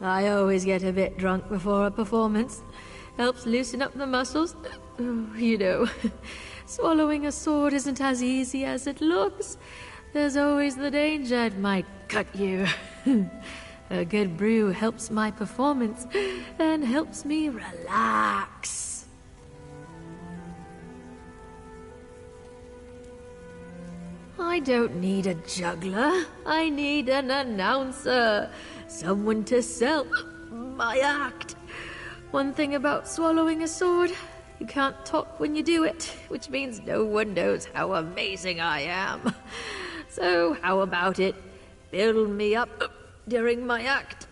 I always get a bit drunk before a performance. Helps loosen up the muscles. You know, swallowing a sword isn't as easy as it looks. There's always the danger it might cut you. A good brew helps my performance and helps me relax. I don't need a juggler. I need an announcer. Someone to sell my act. One thing about swallowing a sword, you can't talk when you do it, which means no one knows how amazing I am. So how about it? Build me up during my act.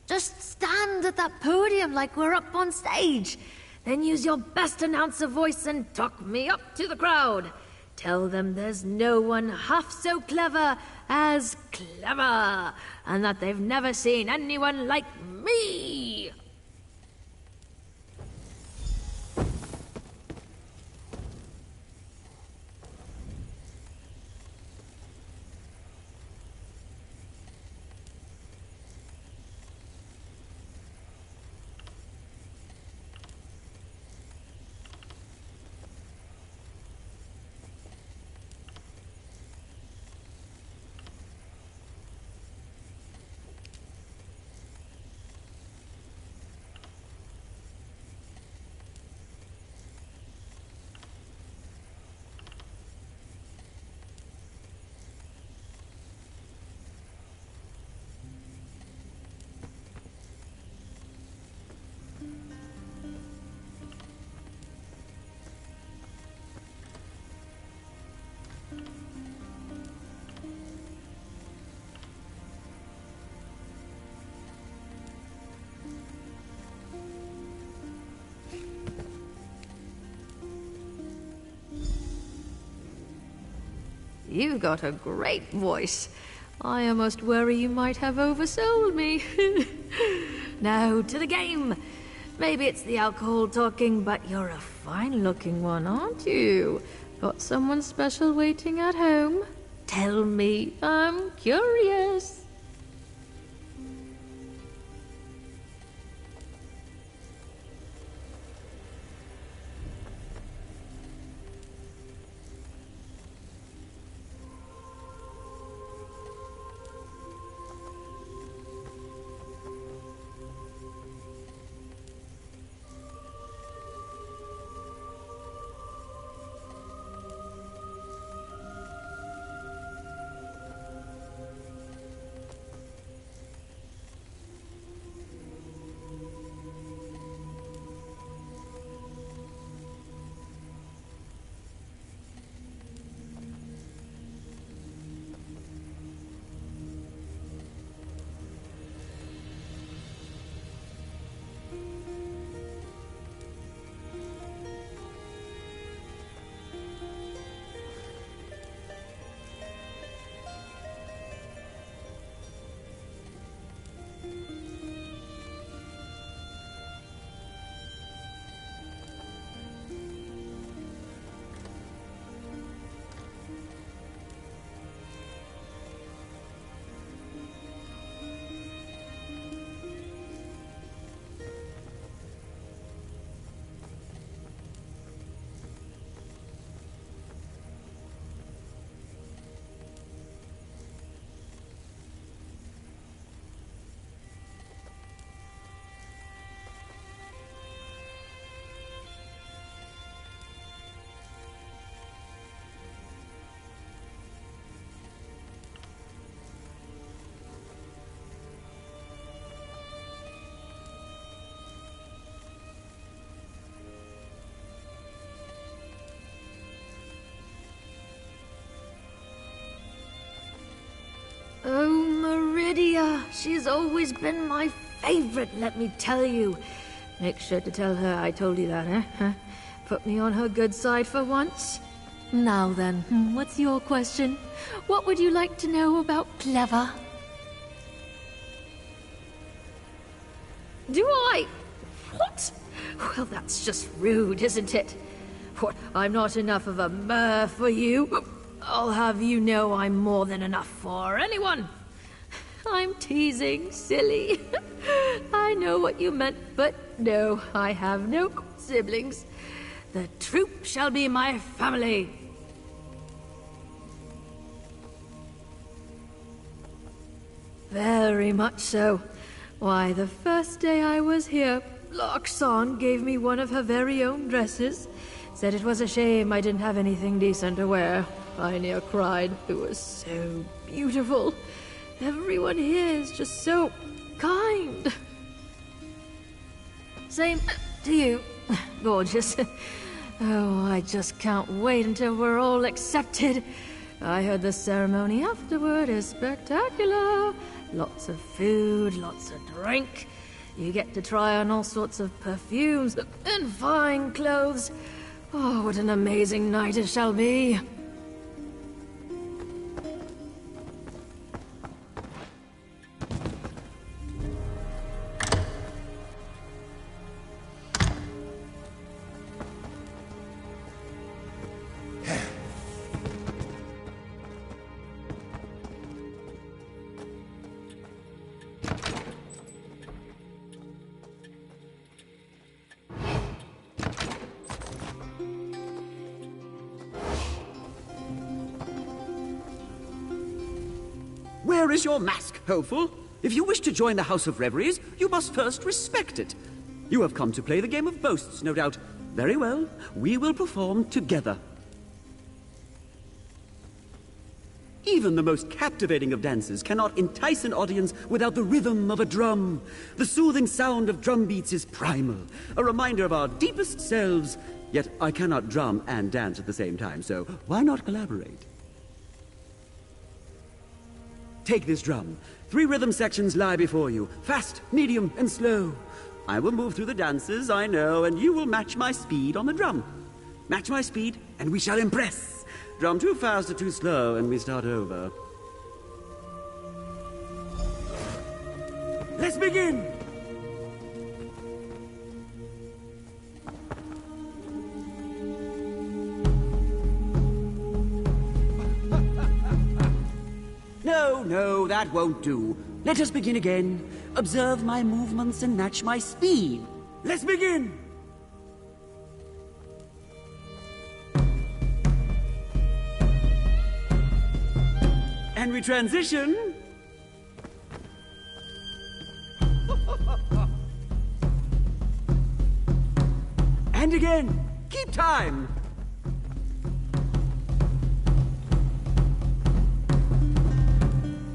Just stand at that podium like we're up on stage. Then use your best announcer voice and talk me up to the crowd. Tell them there's no one half so clever as clever, and that they've never seen anyone like me. You've got a great voice. I almost worry you might have oversold me. Now, to the game. Maybe it's the alcohol talking, but you're a fine-looking one, aren't you? Got someone special waiting at home? Tell me, I'm curious. Lydia. She's always been my favorite, let me tell you. Make sure to tell her I told you that, eh? Huh? Put me on her good side for once. Now then, what's your question? What would you like to know about Clever? Do I? What? Well, that's just rude, isn't it? What, I'm not enough of a mer for you? I'll have you know I'm more than enough for anyone. I'm teasing, silly. I know what you meant, but no, I have no siblings. The troop shall be my family. Very much so. Why, the first day I was here, Loxon gave me one of her very own dresses. Said it was a shame I didn't have anything decent to wear. I near cried. It was so beautiful. Everyone here is just so kind. Same to you. Gorgeous. Oh, I just can't wait until we're all accepted. I heard the ceremony afterward is spectacular. Lots of food, lots of drink. You get to try on all sorts of perfumes and fine clothes. Oh, what an amazing night it shall be. Where is your mask, Hopeful? If you wish to join the House of Reveries, you must first respect it. You have come to play the game of boasts, no doubt. Very well, we will perform together. Even the most captivating of dances cannot entice an audience without the rhythm of a drum. The soothing sound of drum beats is primal, a reminder of our deepest selves. Yet I cannot drum and dance at the same time, so why not collaborate? Take this drum. 3 rhythm sections lie before you. Fast, medium, and slow. I will move through the dances, I know, and you will match my speed on the drum. Match my speed, and we shall impress. Drum too fast or too slow, and we start over. Let's begin! No, that won't do. Let us begin again. Observe my movements and match my speed. Let's begin! And we transition. And again. Keep time.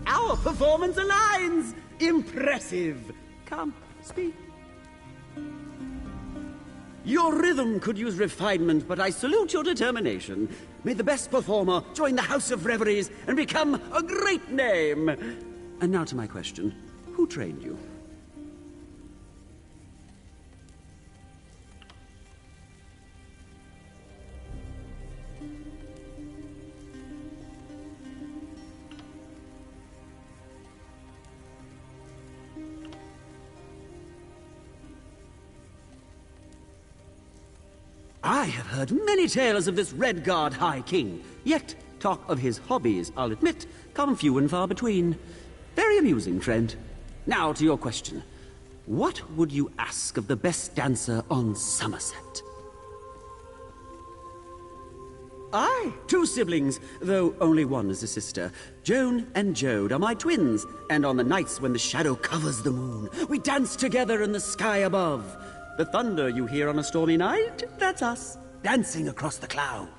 Our performance aligns! Impressive! Come, speak. Your rhythm could use refinement, but I salute your determination. May the best performer join the House of Reveries and become a great name. And now to my question. Who trained you? I have heard many tales of this Redguard High King, yet talk of his hobbies, I'll admit, come few and far between. Very amusing, friend. Now to your question. What would you ask of the best dancer on Somerset? Aye, 2 siblings, though only one is a sister. Joan and Jode are my twins, and on the nights when the shadow covers the moon, we dance together in the sky above. The thunder you hear on a stormy night, that's us, dancing across the clouds.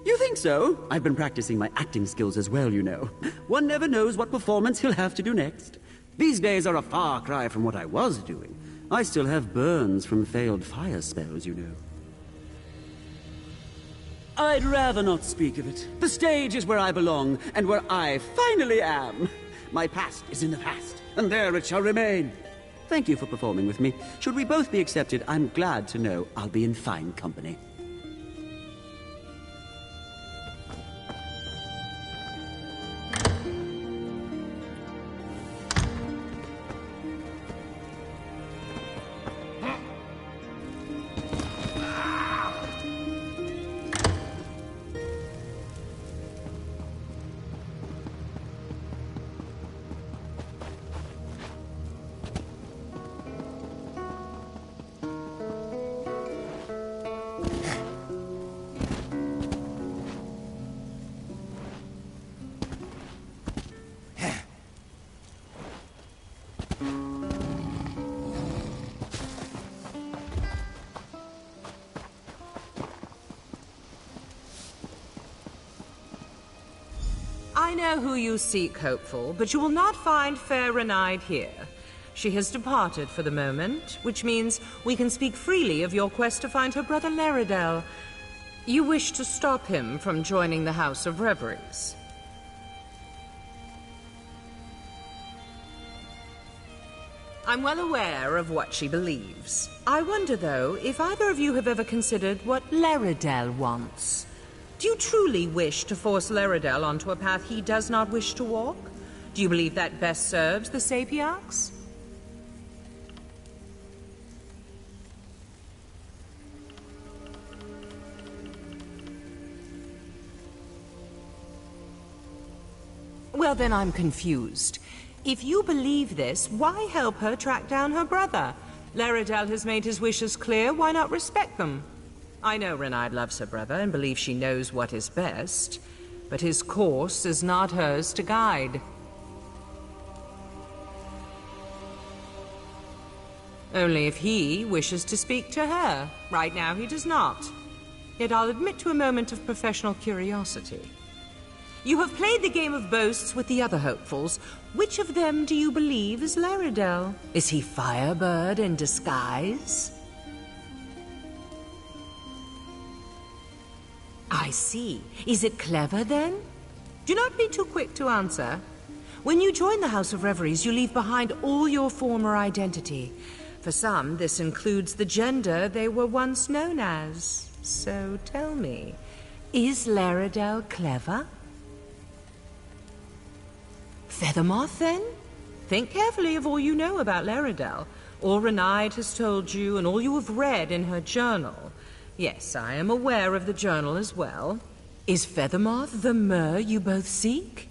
You think so? I've been practicing my acting skills as well, you know. One never knows what performance he'll have to do next. These days are a far cry from what I was doing. I still have burns from failed fire spells, you know. I'd rather not speak of it. The stage is where I belong, and where I finally am. My past is in the past, and there it shall remain. Thank you for performing with me. Should we both be accepted, I'm glad to know I'll be in fine company. I know who you seek, Hopeful, but you will not find Fair Renaid here. She has departed for the moment, which means we can speak freely of your quest to find her brother Laredale. You wish to stop him from joining the House of Reveries. I'm well aware of what she believes. I wonder, though, if either of you have ever considered what Laredale wants. Do you truly wish to force Laredale onto a path he does not wish to walk? Do you believe that best serves the Sapiarchs? Well, then I'm confused. If you believe this, why help her track down her brother? Laredale has made his wishes clear, why not respect them? I know Renaid loves her brother and believes she knows what is best, but his course is not hers to guide. Only if he wishes to speak to her. Right now he does not. Yet I'll admit to a moment of professional curiosity. You have played the game of boasts with the other hopefuls. Which of them do you believe is Laredale? Is he Firebird in disguise? I see. Is it clever, then? Do not be too quick to answer. When you join the House of Reveries, you leave behind all your former identity. For some, this includes the gender they were once known as. So tell me, is Laredale clever? Feathermoth, then? Think carefully of all you know about Laredale. All Renaid has told you, and all you have read in her journal. Yes, I am aware of the journal as well. Is Feathermoth the Mer you both seek?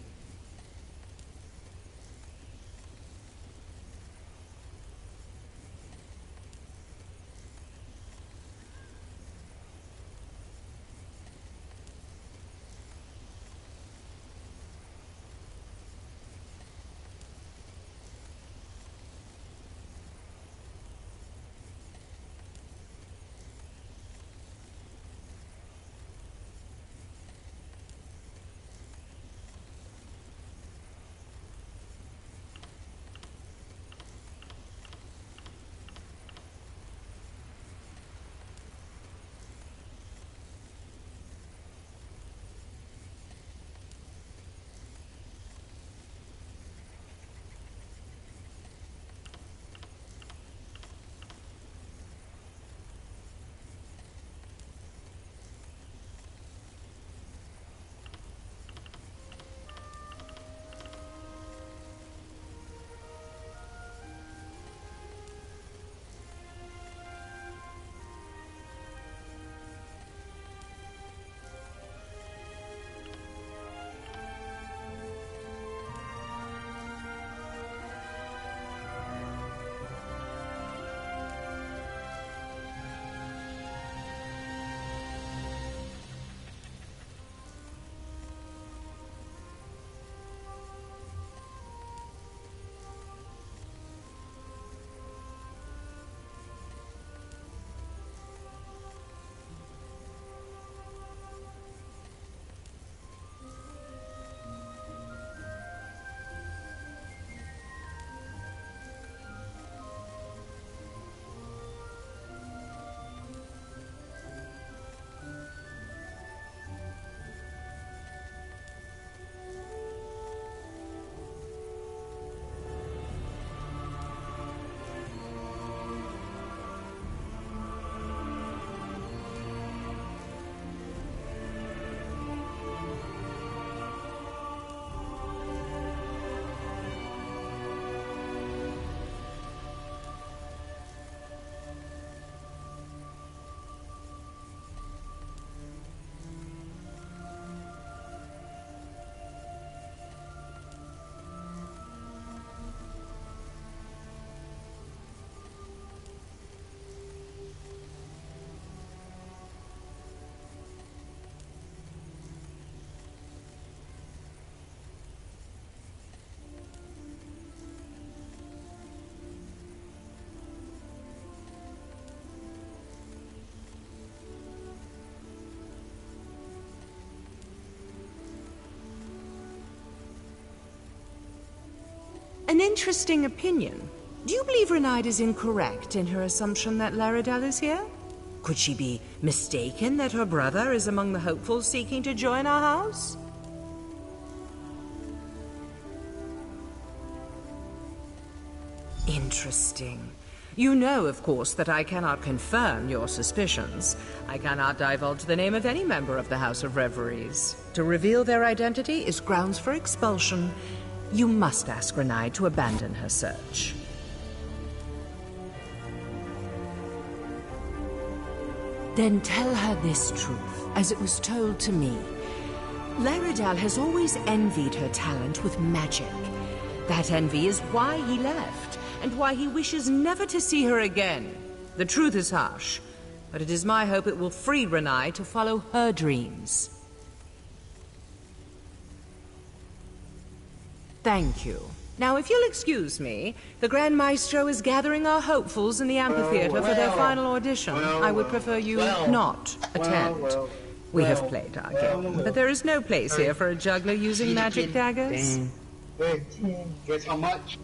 An interesting opinion. Do you believe Renaid is incorrect in her assumption that Laredale is here? Could she be mistaken that her brother is among the hopefuls seeking to join our house? Interesting. You know, of course, that I cannot confirm your suspicions. I cannot divulge the name of any member of the House of Reveries. To reveal their identity is grounds for expulsion. You must ask Renaid to abandon her search. Then tell her this truth, as it was told to me. Laredale has always envied her talent with magic. That envy is why he left, and why he wishes never to see her again. The truth is harsh, but it is my hope it will free Renaid to follow her dreams. Thank you. Now, if you'll excuse me, the Grand Maestro is gathering our hopefuls in the amphitheater for their final audition. I would prefer you not attend. We have played our game, but there is no place here for a juggler using magic daggers. Guess how much?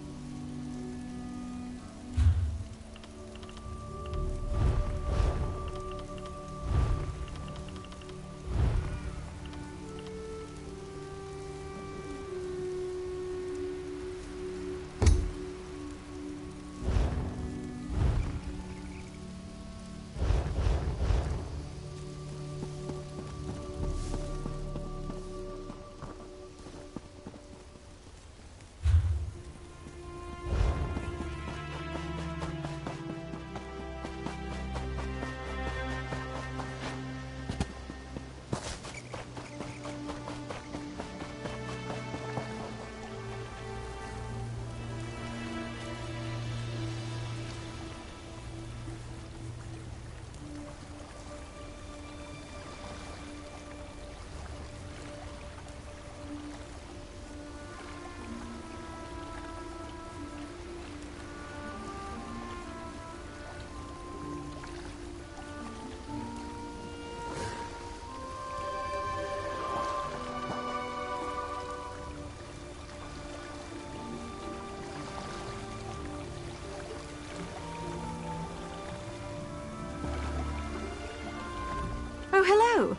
Oh, hello.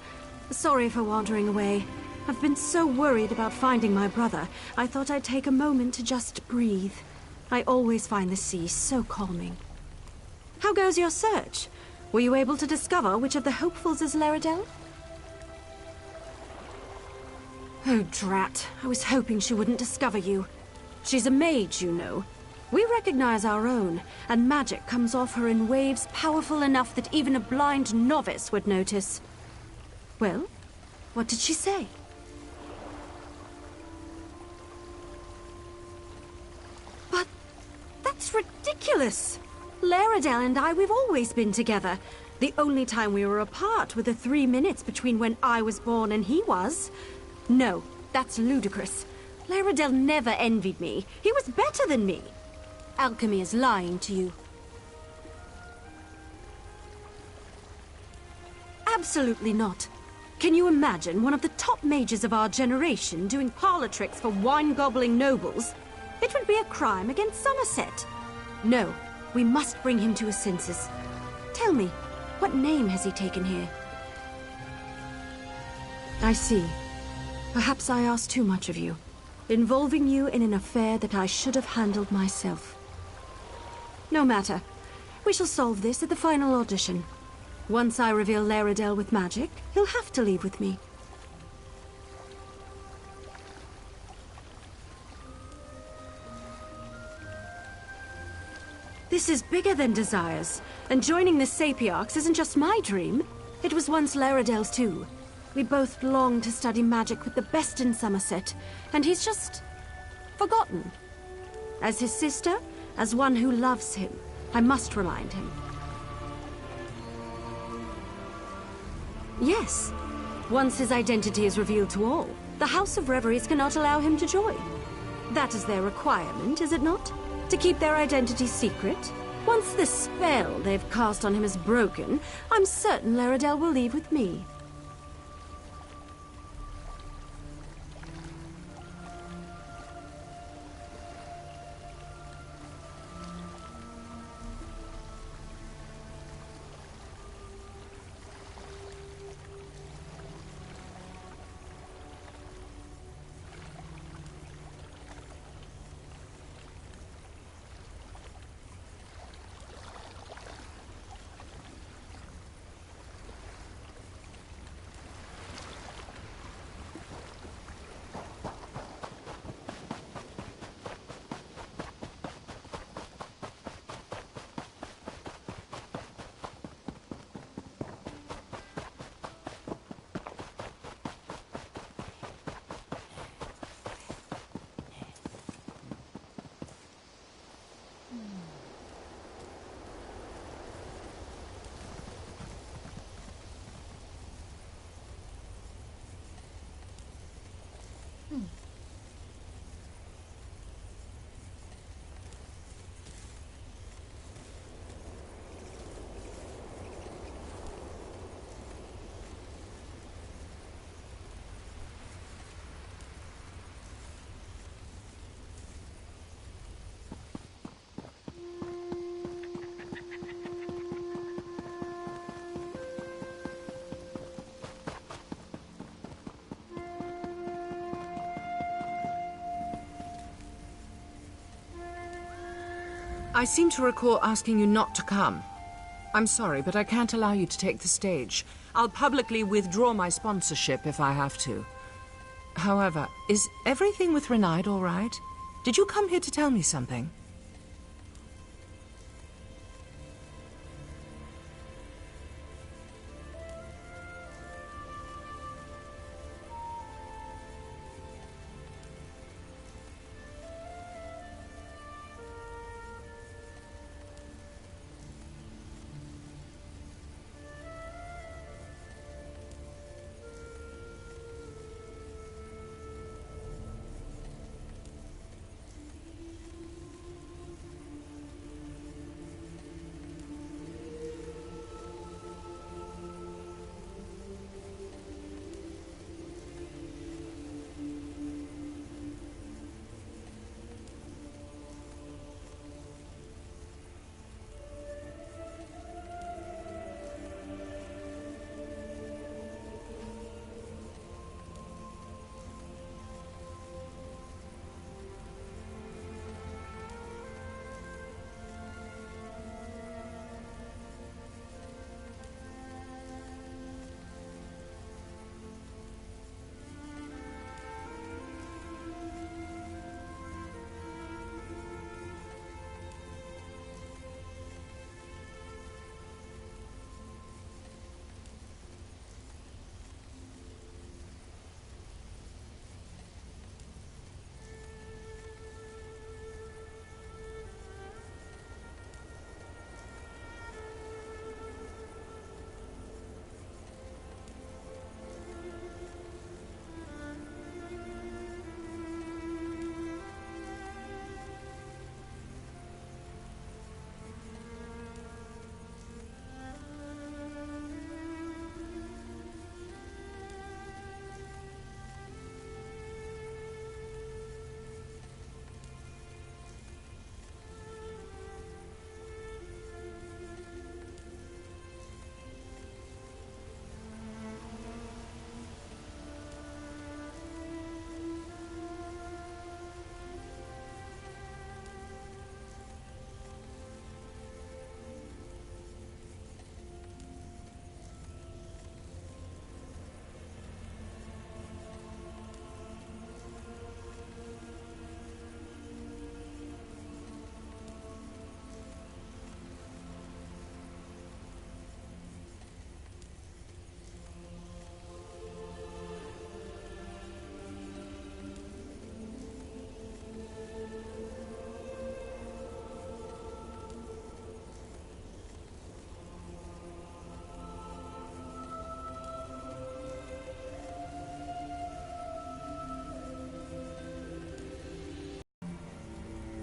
Sorry for wandering away. I've been so worried about finding my brother, I thought I'd take a moment to just breathe. I always find the sea so calming. How goes your search? Were you able to discover which of the hopefuls is Laredale? Oh, drat. I was hoping she wouldn't discover you. She's a mage, you know. We recognize our own, and magic comes off her in waves powerful enough that even a blind novice would notice. Well, what did she say? But that's ridiculous! Laredale and I, we've always been together. The only time we were apart were the 3 minutes between when I was born and he was. No, that's ludicrous. Laredale never envied me. He was better than me. Alchemy is lying to you. Absolutely not. Can you imagine one of the top mages of our generation doing parlor tricks for wine-gobbling nobles? It would be a crime against Somerset. No, we must bring him to his senses. Tell me, what name has he taken here? I see. Perhaps I asked too much of you, involving you in an affair that I should have handled myself. No matter. We shall solve this at the final audition. Once I reveal Laredale with magic, he'll have to leave with me. This is bigger than desires, and joining the Sapiarchs isn't just my dream. It was once Laredale's too. We both longed to study magic with the best in Somerset, and he's just forgotten. As his sister, as one who loves him, I must remind him. Yes. Once his identity is revealed to all, the House of Reveries cannot allow him to join. That is their requirement, is it not? To keep their identity secret? Once the spell they've cast on him is broken, I'm certain Laredale will leave with me. I seem to recall asking you not to come. I'm sorry, but I can't allow you to take the stage. I'll publicly withdraw my sponsorship if I have to. However, is everything with Renaid all right? Did you come here to tell me something?